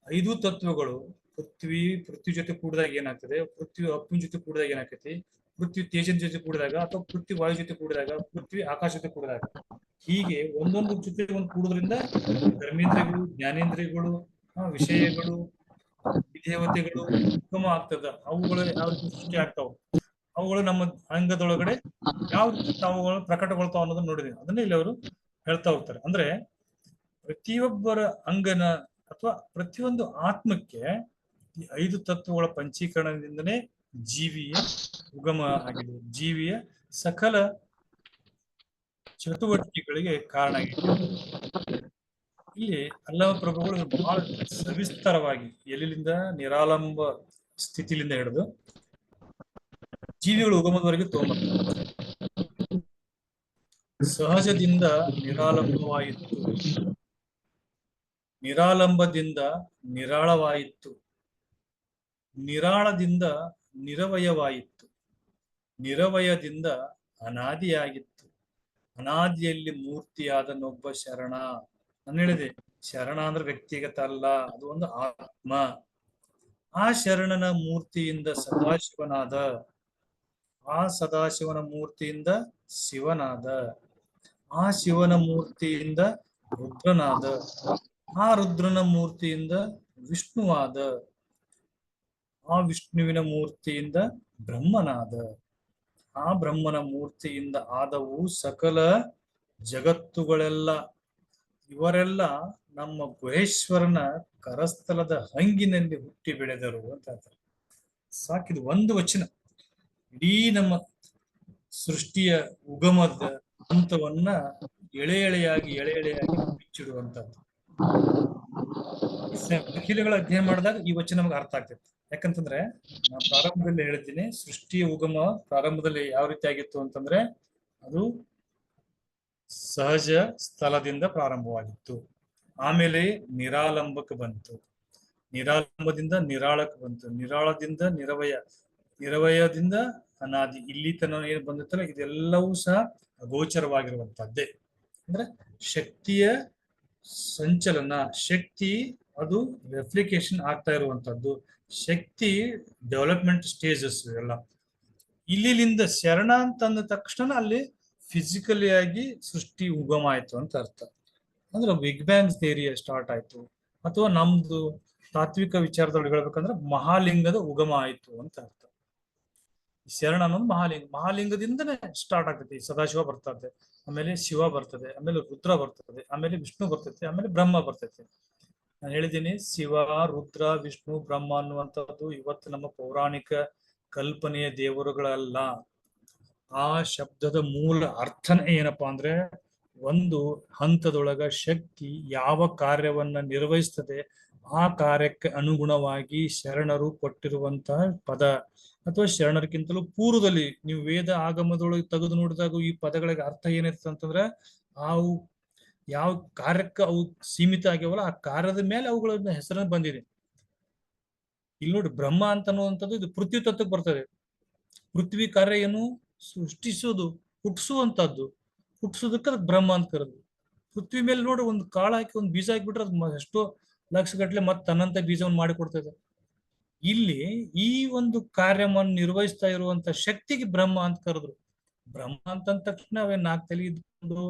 5 ತತ್ವಗಳು ಪೃಥ್ವಿ ಜೊತೆ ಕೂಡಿದಾಗ ಏನಾಗ್ತದೆ, ಪೃಥ್ವಿ ಅಪ್ಪನ ಜೊತೆ ಕೂಡಿದಾಗ ಏನಾಗ್ತೈತಿ, ಪೃಥ್ವಿ ತೇಜನ ಜೊತೆ ಕೂಡಿದಾಗ, ಅಥವಾ ಪೃಥ್ವಿ ವಾಯು ಜೊತೆ ಕೂಡಿದಾಗ, ಪೃಥ್ವಿ ಆಕಾಶ ಜೊತೆ ಕೂಡಿದಾಗ, ಹೀಗೆ ಒಂದೊಂದು ಜೊತೆ ಒಂದು ಕೂಡೋದ್ರಿಂದ ಕರ್ಮೇಂದ್ರಿಯಗಳು, ಜ್ಞಾನೇಂದ್ರಿಯಗಳು, ವಿಷಯಗಳು, ದೇವತೆಗಳು ಉಗಮ ಆಗ್ತದ. ಅವುಗಳು ಯಾವ ರೀತಿ ಸೃಷ್ಟಿ ಆಗ್ತಾವ, ಅವುಗಳು ನಮ್ಮ ಅಂಗದೊಳಗಡೆ ಯಾವ ರೀತಿ ತಾವುಗಳು ಪ್ರಕಟಗೊಳ್ತಾವ ಅನ್ನೋದನ್ನ ನೋಡಿದೀವಿ. ಅದನ್ನೇ ಇಲ್ಲಿ ಅವರು ಹೇಳ್ತಾ ಹೋಗ್ತಾರೆ. ಅಂದ್ರೆ ಪ್ರತಿಯೊಬ್ಬರ ಅಂಗನ ಅಥವಾ ಪ್ರತಿಯೊಂದು ಆತ್ಮಕ್ಕೆ ಈ 5 ತತ್ವಗಳ ಪಂಚೀಕರಣದಿಂದನೇ ಜೀವಿಯ ಉಗಮ ಆಗಿದೆ, ಜೀವಿಯ ಸಕಲ ಚಟುವಟಿಕೆಗಳಿಗೆ ಕಾರಣ ಆಗಿದೆ. ಇಲ್ಲಿ ಅಲ್ಲಮ ಪ್ರಭುಗಳು ಬಹಳ ಸವಿಸ್ತರವಾಗಿ ಎಲ್ಲಿಂದ ನಿರಾಲಂಬ ಸ್ಥಿತಿಲಿಂದ ಹಿಡಿದು ಜೀವಿಗಳು ಉಗಮದವರೆಗೆ ತಗೊಂಡ್ಬರ್ತಾರೆ. ಸಹಜದಿಂದ ನಿರಾಲಂಬವಾಯಿತು, ನಿರಾಲಂಬದಿಂದ ನಿರಾಳವಾಯಿತು, ನಿರಾಳದಿಂದ ನಿರವಯವಾಯಿತು, ನಿರವಯದಿಂದ ಅನಾದಿಯಾಗಿತ್ತು, ಅನಾದಿಯಲ್ಲಿ ಮೂರ್ತಿಯಾದನೊಬ್ಬ ಶರಣ. ನಾನು ಹೇಳಿದೆ, ಶರಣ ಅಂದ್ರೆ ವ್ಯಕ್ತಿಗತ ಅಲ್ಲ, ಅದು ಒಂದು ಆತ್ಮ. ಆ ಶರಣನ ಮೂರ್ತಿಯಿಂದ ಸದಾಶಿವನಾದ, ಆ ಸದಾಶಿವನ ಮೂರ್ತಿಯಿಂದ ಶಿವನಾದ, ಆ ಶಿವನ ಮೂರ್ತಿಯಿಂದ ರುದ್ರನಾದ, ಆ ರುದ್ರನ ಮೂರ್ತಿಯಿಂದ ವಿಷ್ಣುವಾದ, ಆ ವಿಷ್ಣುವಿನ ಮೂರ್ತಿಯಿಂದ ಬ್ರಹ್ಮನಾದ, ಆ ಬ್ರಹ್ಮನ ಮೂರ್ತಿಯಿಂದ ಆದವು ಸಕಲ ಜಗತ್ತುಗಳೆಲ್ಲ. ಇವರೆಲ್ಲ ನಮ್ಮ ಗುಹೇಶ್ವರನ ಕರಸ್ಥಲದ ಹಂಗಿನಲ್ಲಿ ಹುಟ್ಟಿ ಬೆಳೆದರು ಅಂತ ಹೇಳ್ತಾರೆ. ಸಾಕಿದು ಒಂದು ವಚನ ಇಡೀ ನಮ್ಮ ಸೃಷ್ಟಿಯ ಉಗಮದ ಹಂತವನ್ನ ಎಳೆ ಎಳೆಯಾಗಿ ಬಿಚ್ಚಿಡುವಂತದ್ದು. ಅಖಿಲಗಳ ಅಧ್ಯಯನ ಮಾಡಿದಾಗ ಈ ವಚನ ನಮಗೆ ಅರ್ಥ ಆಗ್ತೈತೆ. ಯಾಕಂತಂದ್ರೆ ನಾನು ಪ್ರಾರಂಭದಲ್ಲಿ ಹೇಳಿದ್ದೀನಿ, ಸೃಷ್ಟಿಯ ಉಗಮ ಪ್ರಾರಂಭದಲ್ಲಿ ಯಾವ ರೀತಿ ಆಗಿತ್ತು ಅಂತಂದ್ರೆ ಅದು ಸಹಜ ಸ್ಥಳದಿಂದ ಪ್ರಾರಂಭವಾಗಿತ್ತು. ಆಮೇಲೆ ನಿರಾಲಂಬಕ್ಕೆ ಬಂತು, ನಿರಾಲಂಬದಿಂದ ನಿರಾಳಕ್ಕೆ ಬಂತು, ನಿರಾಳದಿಂದ ನಿರವಯದಿಂದ ಅನಾದಿ. ಇಲ್ಲಿ ತನಕ ಏನು ಬಂದಿತ್ತಲ್ಲ ಇದೆಲ್ಲವೂ ಸಹ ಅಗೋಚರವಾಗಿರುವಂತದ್ದೇ. ಅಂದ್ರೆ ಶಕ್ತಿಯ ಸಂಚಲನ, ಶಕ್ತಿ ಅದು ರೆಪ್ಲಿಕೇಶನ್ ಆಗ್ತಾ ಇರುವಂತದ್ದು, ಶಕ್ತಿ ಡೆವಲಪ್ಮೆಂಟ್ ಸ್ಟೇಜಸ್ ಎಲ್ಲ. ಇಲ್ಲಿಂದ ಶರಣ ಅಂತಂದ ತಕ್ಷಣ ಅಲ್ಲಿ ಫಿಸಿಕಲಿ ಆಗಿ ಸೃಷ್ಟಿ ಉಗಮ ಆಯ್ತು ಅಂತ ಅರ್ಥ. ಅಂದ್ರೆ ಬಿಗ್ ಬ್ಯಾಂಗ್ ಥಿಯರಿ ಸ್ಟಾರ್ಟ್ ಆಯ್ತು, ಅಥವಾ ನಮ್ದು ತಾತ್ವಿಕ ವಿಚಾರದೊಳಗೆ ಹೇಳ್ಬೇಕಂದ್ರೆ ಮಹಾಲಿಂಗದ ಉಗಮ ಆಯ್ತು ಅಂತ ಅರ್ಥ. ಶರಣ ಅನ್ನೋದು ಮಹಾಲಿಂಗದಿಂದನೇ ಸ್ಟಾರ್ಟ್ ಆಗ್ತೈತಿ. ಸದಾಶಿವ ಬರ್ತದೆ, ಆಮೇಲೆ ಶಿವ ಬರ್ತದೆ, ಆಮೇಲೆ ರುದ್ರ ಬರ್ತದೆ, ಆಮೇಲೆ ವಿಷ್ಣು ಬರ್ತೈತೆ, ಆಮೇಲೆ ಬ್ರಹ್ಮ ಬರ್ತೈತೆ. ನಾನು ಹೇಳಿದ್ದೀನಿ, ಶಿವ, ರುದ್ರ, ವಿಷ್ಣು, ಬ್ರಹ್ಮ ಅನ್ನುವಂಥದ್ದು ಇವತ್ತು ನಮ್ಮ ಪೌರಾಣಿಕ ಕಲ್ಪನೆಯ ದೇವರುಗಳಲ್ಲ. ಆ ಶಬ್ದದ ಮೂಲ ಅರ್ಥನೇ ಏನಪ್ಪಾ ಅಂದ್ರೆ, ಒಂದು ಹಂತದೊಳಗ ಶಕ್ತಿ ಯಾವ ಕಾರ್ಯವನ್ನ ನಿರ್ವಹಿಸ್ತದೆ ಆ ಕಾರ್ಯಕ್ಕೆ ಅನುಗುಣವಾಗಿ ಶರಣರು ಕೊಟ್ಟಿರುವಂತಹ ಪದ, ಅಥವಾ ಶರಣರಿಗಿಂತಲೂ ಪೂರ್ವದಲ್ಲಿ ನೀವು ವೇದ ಆಗಮದೊಳಗೆ ತೆಗೆದು ನೋಡಿದಾಗ ಈ ಪದಗಳಿಗೆ ಅರ್ಥ ಏನಿರ್ತದೆ ಅಂತಂದ್ರೆ, ಅವು ಯಾವ ಕಾರ್ಯಕ್ಕೆ ಅವು ಸೀಮಿತ ಆಗ್ಯಾವಲ್ಲ ಆ ಕಾರ್ಯದ ಮೇಲೆ ಅವುಗಳ ಹೆಸರನ್ನು ಬಂದಿದೆ. ಇಲ್ಲಿ ನೋಡಿ, ಬ್ರಹ್ಮ ಅಂತ ಅನ್ನುವಂಥದ್ದು ಇದು ಪೃಥ್ವಿ ತತ್ವಕ್ಕೆ ಬರ್ತದೆ. ಪೃಥ್ವಿ ಕಾರ್ಯ ಏನು? ಸೃಷ್ಟಿಸುವುದು, ಹುಟ್ಟಿಸುವಂತದ್ದು. ಹುಟ್ಟಿಸೋದಕ್ಕೆ ಅದಕ್ಕೆ ಬ್ರಹ್ಮ ಅಂತ ಕರೆದು. ಪೃಥ್ವಿ ಮೇಲೆ ನೋಡಿ, ಒಂದು ಕಾಳು ಹಾಕಿ ಒಂದು ಬೀಜ ಹಾಕಿಬಿಟ್ರೆ ಅದು ಎಷ್ಟೋ ಲಕ್ಷ ಗಟ್ಟಲೆ ಮತ್ತೆ ತನ್ನಂತ ಬೀಜವನ್ನು ಮಾಡಿ ಕೊಡ್ತದೆ. ಇಲ್ಲಿ ಈ ಒಂದು ಕಾರ್ಯವನ್ನು ನಿರ್ವಹಿಸ್ತಾ ಇರುವಂತ ಶಕ್ತಿಗೆ ಬ್ರಹ್ಮ ಅಂತ ಕರೆದ್ರು. ಬ್ರಹ್ಮ ಅಂತಂದ ತಕ್ಷಣ ಅವೇ ನಾಲ್ಕು ತಲೆ ಇದ್ಕೊಂಡು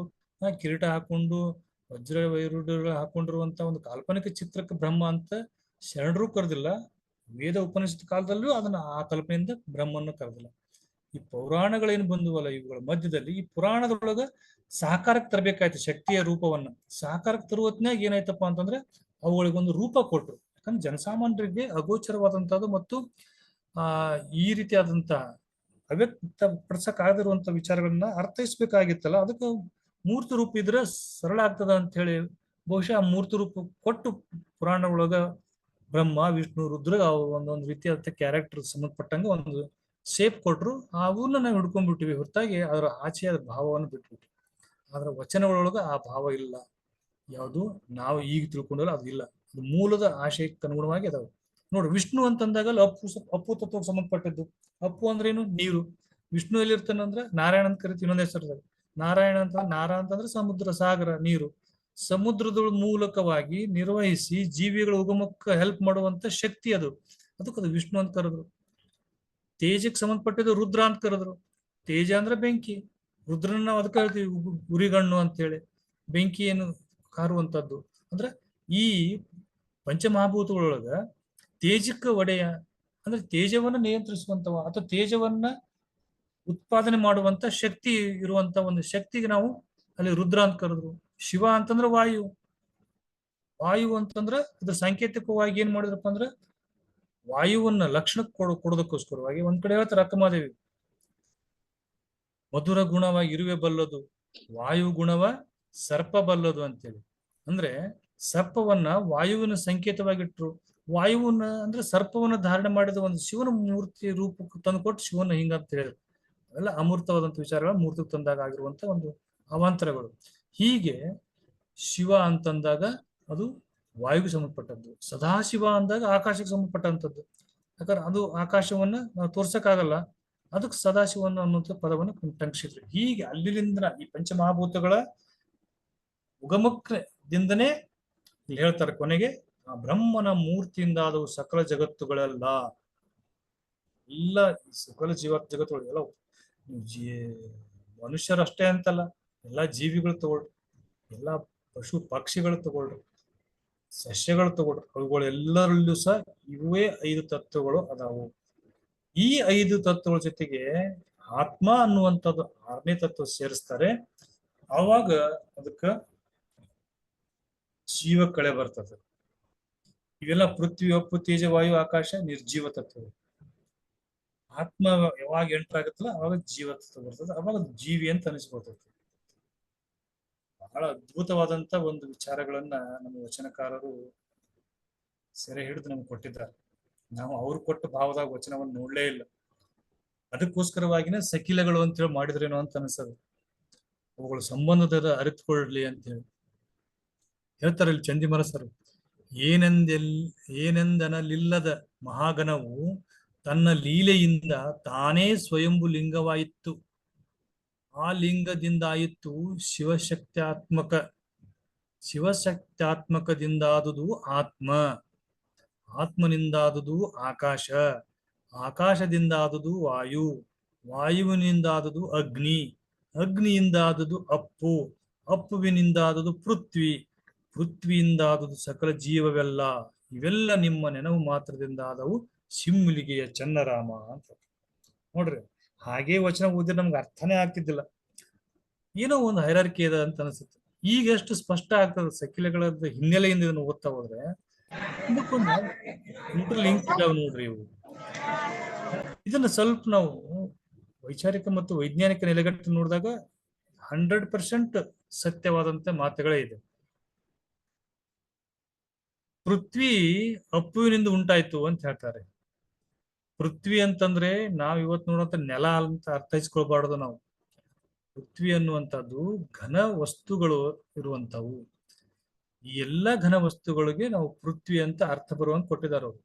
ಕಿರೀಟ ಹಾಕೊಂಡು ವಜ್ರ ವೈರೂಢ ಹಾಕೊಂಡಿರುವಂತ ಒಂದು ಕಾಲ್ಪನಿಕ ಚಿತ್ರಕ್ಕೆ ಬ್ರಹ್ಮ ಅಂತ ಶರಣರು ಕರೆದಿಲ್ಲ. ವೇದ ಉಪನಿಷತ್ ಕಾಲದಲ್ಲೂ ಅದನ್ನ ಆ ಕಲ್ಪನೆಯಿಂದ ಬ್ರಹ್ಮನ್ನು ಕರೆದಿಲ್ಲ. ಈ ಪುರಾಣಗಳೇನು ಬಂದುವಲ್ಲ ಇವುಗಳ ಮಧ್ಯದಲ್ಲಿ ಈ ಪುರಾಣದೊಳಗ ಸಾಕಾರಕ್ಕೆ ತರಬೇಕಾಯ್ತು ಶಕ್ತಿಯ ರೂಪವನ್ನ. ಸಾಕಾರಕ್ಕೆ ತರುವತ್ನಾಗ ಏನಾಯ್ತಪ್ಪ ಅಂತಂದ್ರೆ ಅವುಗಳಿಗೊಂದು ರೂಪ ಕೊಟ್ರು. ಯಾಕಂದ್ರೆ ಜನಸಾಮಾನ್ಯರಿಗೆ ಅಗೋಚರವಾದಂತಹದ್ದು ಮತ್ತು ಈ ರೀತಿಯಾದಂತಹ ಅವ್ಯಕ್ತ ಪಡಿಸಕ್ ಆಗದಿರುವಂತ ವಿಚಾರಗಳನ್ನ ಅರ್ಥೈಸ್ಬೇಕಾಗಿತ್ತಲ್ಲ, ಅದಕ್ಕೆ ಮೂರ್ತಿ ರೂಪ ಇದ್ರೆ ಸರಳ ಆಗ್ತದ ಅಂತ ಹೇಳಿ ಬಹುಶಃ ಆ ಮೂರ್ತಿ ರೂಪ ಕೊಟ್ಟು ಪುರಾಣ ಒಳಗ ಬ್ರಹ್ಮ, ವಿಷ್ಣು, ರುದ್ರ ಒಂದೊಂದು ರೀತಿಯಾದ ಕ್ಯಾರೆಕ್ಟರ್ ಸಂಬಂಧಪಟ್ಟಂಗ ಒಂದು ಶೇಪ್ ಕೊಟ್ರು. ಅವನ್ನ ನಾವು ಹಿಡ್ಕೊಂಡ್ಬಿಟ್ಟಿವಿ ಹೊರತಾಗಿ ಅದರ ಆಚೆಯ ಭಾವವನ್ನು ಬಿಟ್ಬಿಟ್ಟು. ಅದರ ವಚನಗಳೊಳಗ ಆ ಭಾವ ಇಲ್ಲ. ಯಾವುದು ನಾವು ಈಗ ತಿಳ್ಕೊಂಡಲ್ಲ ಅದು ಇಲ್ಲ. ಅದು ಮೂಲದ ಆಶಯಕ್ಕೆ ಅನುಗುಣವಾಗಿ ಅದಾವೆ. ನೋಡಿ, ವಿಷ್ಣು ಅಂತಂದಾಗ ಅಪ್ಪು ತತ್ವಕ್ಕೆ ಸಂಬಂಧಪಟ್ಟಿದ್ದು. ಅಪ್ಪು ಅಂದ್ರೆ ಏನು? ನೀರು. ವಿಷ್ಣು ಎಲ್ಲಿರ್ತಾನಂದ್ರೆ ನಾರಾಯಣ ಅಂತ ಕರಿತೀವಿ ಇನ್ನೊಂದು ಹೆಸರು. ನಾರಾಯಣ ಅಂತಂದ್ರೆ ಸಮುದ್ರ, ಸಾಗರ, ನೀರು. ಸಮುದ್ರದ ಮೂಲಕವಾಗಿ ನಿರ್ವಹಿಸಿ ಜೀವಿಗಳ ಉಗಮಕ್ಕೆ ಹೆಲ್ಪ್ ಮಾಡುವಂತ ಶಕ್ತಿ ಅದು. ಅದಕ್ಕೆ ಅದು ವಿಷ್ಣು ಅಂತ ಕರೆದ್ರು. ತೇಜಕ್ಕೆ ಸಂಬಂಧಪಟ್ಟಿದ್ದು ರುದ್ರ ಅಂತ ಕರೆದ್ರು. ತೇಜ ಅಂದ್ರೆ ಬೆಂಕಿ. ರುದ್ರನ ನಾವು ಅದಕ್ಕೆ ಹೇಳ್ತೀವಿ ಉರಿಗಣ್ಣು ಅಂತ ಹೇಳಿ. ಬೆಂಕಿ ಏನು ಕಾರುವಂತದ್ದು ಅಂದ್ರೆ ಈ ಪಂಚಮಹಾಭೂತಗಳೊಳಗ ತೇಜಕ್ಕೆ ಒಡೆಯ ಅಂದ್ರೆ ತೇಜವನ್ನ ನಿಯಂತ್ರಿಸುವಂತವ ಅಥವಾ ತೇಜವನ್ನ ಉತ್ಪಾದನೆ ಮಾಡುವಂತ ಶಕ್ತಿ ಇರುವಂತ ಒಂದು ಶಕ್ತಿಗೆ ನಾವು ಅಲ್ಲಿ ರುದ್ರ ಅಂತ ಕರೆದ್ರು. ಶಿವ ಅಂತಂದ್ರೆ ವಾಯು. ವಾಯು ಅಂತಂದ್ರೆ ಅದ್ರ ಸಾಂಕೇತಿಕವಾಗಿ ಏನ್ ಮಾಡಿದ್ರಪ್ಪ ಅಂದ್ರೆ ವಾಯುವನ್ನ ಲಕ್ಷಣಕ್ಕೆ ಕೊಡೋದಕ್ಕೋಸ್ಕರವಾಗಿ ಒಂದ್ ಕಡೆ ಹೇಳ್ತಾರೆ ಅಕ್ಕಮಾದೇವಿ, ಮಧುರ ಗುಣವಾಗಿ ಇರುವೆ ಬಲ್ಲದು, ವಾಯು ಗುಣವ ಸರ್ಪ ಬಲ್ಲದು ಅಂತೇಳಿ. ಅಂದ್ರೆ ಸರ್ಪವನ್ನ ವಾಯುವಿನ ಸಂಕೇತವಾಗಿಟ್ರು. ವಾಯುವನ್ನ ಅಂದ್ರೆ ಸರ್ಪವನ್ನ ಧಾರಣೆ ಮಾಡಿದ ಒಂದು ಶಿವನ ಮೂರ್ತಿ ರೂಪಕ್ಕೆ ತಂದುಕೊಟ್ಟು ಶಿವನ ಹಿಂಗ ಅಂತ ಹೇಳಿದ್ರು. ಅವೆಲ್ಲ ಅಮೂರ್ತವಾದಂತ ವಿಚಾರಗಳ ಮೂರ್ತಿಗೆ ತಂದಾಗ ಆಗಿರುವಂತ ಒಂದು ಅವಾಂತರಗಳು. ಹೀಗೆ ಶಿವ ಅಂತಂದಾಗ ಅದು ವಾಯುಗೆ ಸಂಬಂಧಪಟ್ಟದ್ದು. ಸದಾಶಿವ ಅಂದಾಗ ಆಕಾಶಕ್ಕೆ ಸಂಬಂಧಪಟ್ಟಂಥದ್ದು. ಯಾಕಂದ್ರೆ ಅದು ಆಕಾಶವನ್ನ ನಾವು ತೋರ್ಸಕ್ಕಾಗಲ್ಲ, ಅದಕ್ಕೆ ಸದಾಶಿವನ ಅನ್ನುವಂಥ ಪದವನ್ನು ಟಂಕಿಸಿದ್ರು. ಹೀಗೆ ಅಲ್ಲಿಂದ ಈ ಪಂಚಮಹಾಭೂತಗಳ ಉಗಮಕ್ಕದಿಂದನೇ ಇಲ್ಲಿ ಹೇಳ್ತಾರೆ ಕೊನೆಗೆ ಆ ಬ್ರಹ್ಮನ ಮೂರ್ತಿಯಿಂದ ಆದವು ಸಕಲ ಜಗತ್ತುಗಳೆಲ್ಲ. ಎಲ್ಲ ಸಕಲ ಜಗತ್ತುಗಳು ಎಲ್ಲ ಮನುಷ್ಯರಷ್ಟೇ ಅಂತಲ್ಲ, ಎಲ್ಲಾ ಜೀವಿಗಳು ತಗೊಳ್ರಿ, ಎಲ್ಲಾ ಪಶು ಪಕ್ಷಿಗಳು ತಗೊಳ್ರಿ, ಸಸ್ಯಗಳು ತಗೊಳ್ರಿ, ಅವುಗಳೆಲ್ಲರಲ್ಲೂ ಸಹ ಇವೇ 5 ತತ್ವಗಳು ಅದಾವು. ಈ 5 ತತ್ವಗಳ ಜೊತೆಗೆ ಆತ್ಮ ಅನ್ನುವಂಥದ್ದು 6ನೇ ತತ್ವ ಸೇರಿಸ್ತಾರೆ. ಆವಾಗ ಅದಕ್ಕ ಜೀವ ಕಳೆ ಬರ್ತದೆ. ಇವೆಲ್ಲ ಪೃಥ್ವಿ, ಅಪ್ಪು, ತೇಜ, ವಾಯು, ಆಕಾಶ ನಿರ್ಜೀವ ತತ್ವ. ಆತ್ಮ ಯಾವಾಗ ಎಂಟರ್ ಆಗುತ್ತಲ್ಲ ಅವಾಗ ಜೀವ ತತ್ವ ಬರ್ತದೆ. ಅವಾಗ ಜೀವಿ ಅಂತ ಅನಿಸ್ಕೊಳ್ತೈತಿ. ಬಹಳ ಅದ್ಭುತವಾದಂತ ಒಂದು ವಿಚಾರಗಳನ್ನ ನಮ್ಮ ವಚನಕಾರರು ಸೆರೆ ಹಿಡಿದು ನಮ್ಗೆ ಕೊಟ್ಟಿದ್ದಾರೆ. ನಾವು ಅವ್ರು ಕೊಟ್ಟ ಭಾವದಾಗ ವಚನವನ್ನು ನೋಡ್ಲೇ ಇಲ್ಲ. ಅದಕ್ಕೋಸ್ಕರವಾಗಿನೇ ಸಕಿಲಗಳು ಅಂತೇಳಿ ಮಾಡಿದ್ರೇನೋ ಅಂತ ಅನಿಸದು. ಅವುಗಳು ಸಂಬಂಧದ ಅರಿತುಕೊಳ್ಳಲಿ ಅಂತ ಹೇಳಿ ಹೇಳ್ತಾರೆ ಇಲ್ಲಿ ಚಂದಿಮರಸರು. ಏನೆಂದನಲಿಲ್ಲದ ಮಹಾಗಣವು ತನ್ನ ಲೀಲೆಯಿಂದ ತಾನೇ ಸ್ವಯಂಭು ಲಿಂಗವಾಯಿತು. ಆ ಲಿಂಗದಿಂದಾಯಿತು ಶಿವಶಕ್ತ್ಯಾತ್ಮಕದಿಂದಾದುದು ಆತ್ಮ, ಆತ್ಮನಿಂದಾದುದು ಆಕಾಶ, ಆಕಾಶದಿಂದಾದುದು ವಾಯು, ವಾಯುವಿನಿಂದಾದುದು ಅಗ್ನಿ, ಅಗ್ನಿಯಿಂದಾದುದು ಅಪ್ಪು, ಅಪ್ಪುವಿನಿಂದಾದುದು ಪೃಥ್ವಿ, ಪೃಥ್ವಿಯಿಂದಾದುದು ಸಕಲ ಜೀವವೆಲ್ಲ, ಇವೆಲ್ಲ ನಿಮ್ಮ ನೆನವು ಮಾತ್ರದಿಂದ ಆದವು ಶಿಮ್ಮುಲಿಗೆಯ ಚನ್ನರಾಮ ಅಂತ. ನೋಡ್ರಿ, ಹಾಗೆ ವಚನ ಓದಿದ್ರೆ ನಮ್ಗೆ ಅರ್ಥನೇ ಆಗ್ತಿದ್ದಿಲ್ಲ, ಏನೋ ಒಂದು ಹೈರಾರ್ಕಿ ಇದೆ ಅಂತ ಅನಿಸುತ್ತೆ. ಈಗ ಎಷ್ಟು ಸ್ಪಷ್ಟ ಆಗ್ತದೆ ಸಕಿಲೆಗಳ ಹಿನ್ನೆಲೆಯಿಂದ ಇದನ್ನು ಓದ್ತಾ ಹೋದ್ರೆ. ಇದಕ್ಕೊಂದು ಇಂಟರ್ಲಿಂಕ್ ಇದಾವೆ ನೋಡ್ರಿ ಇವು. ಇದನ್ನ ಸ್ವಲ್ಪ ನಾವು ವೈಚಾರಿಕ ಮತ್ತು ವೈಜ್ಞಾನಿಕ ನೆಲೆಗಟ್ಟು ನೋಡಿದಾಗ 100% ಸತ್ಯವಾದಂತ ಮಾತುಗಳೇ ಇದೆ. ಪೃಥ್ವಿ ಅಪ್ಪುವಿನಿಂದ ಉಂಟಾಯ್ತು ಅಂತ ಹೇಳ್ತಾರೆ. ಪೃಥ್ವಿ ಅಂತಂದ್ರೆ ನಾವ್ ಇವತ್ತು ನೋಡುವಂತ ನೆಲ ಅಂತ ಅರ್ಥೈಸ್ಕೊಳ್ಬಾರ್ದು ನಾವು. ಪೃಥ್ವಿ ಅನ್ನುವಂಥದ್ದು ಘನ ವಸ್ತುಗಳು ಇರುವಂತವು. ಈ ಎಲ್ಲಾ ಘನ ವಸ್ತುಗಳಿಗೆ ನಾವು ಪೃಥ್ವಿ ಅಂತ ಅರ್ಥ ಬರುವಂತ ಕೊಟ್ಟಿದ್ದಾರೆ ಅವರು.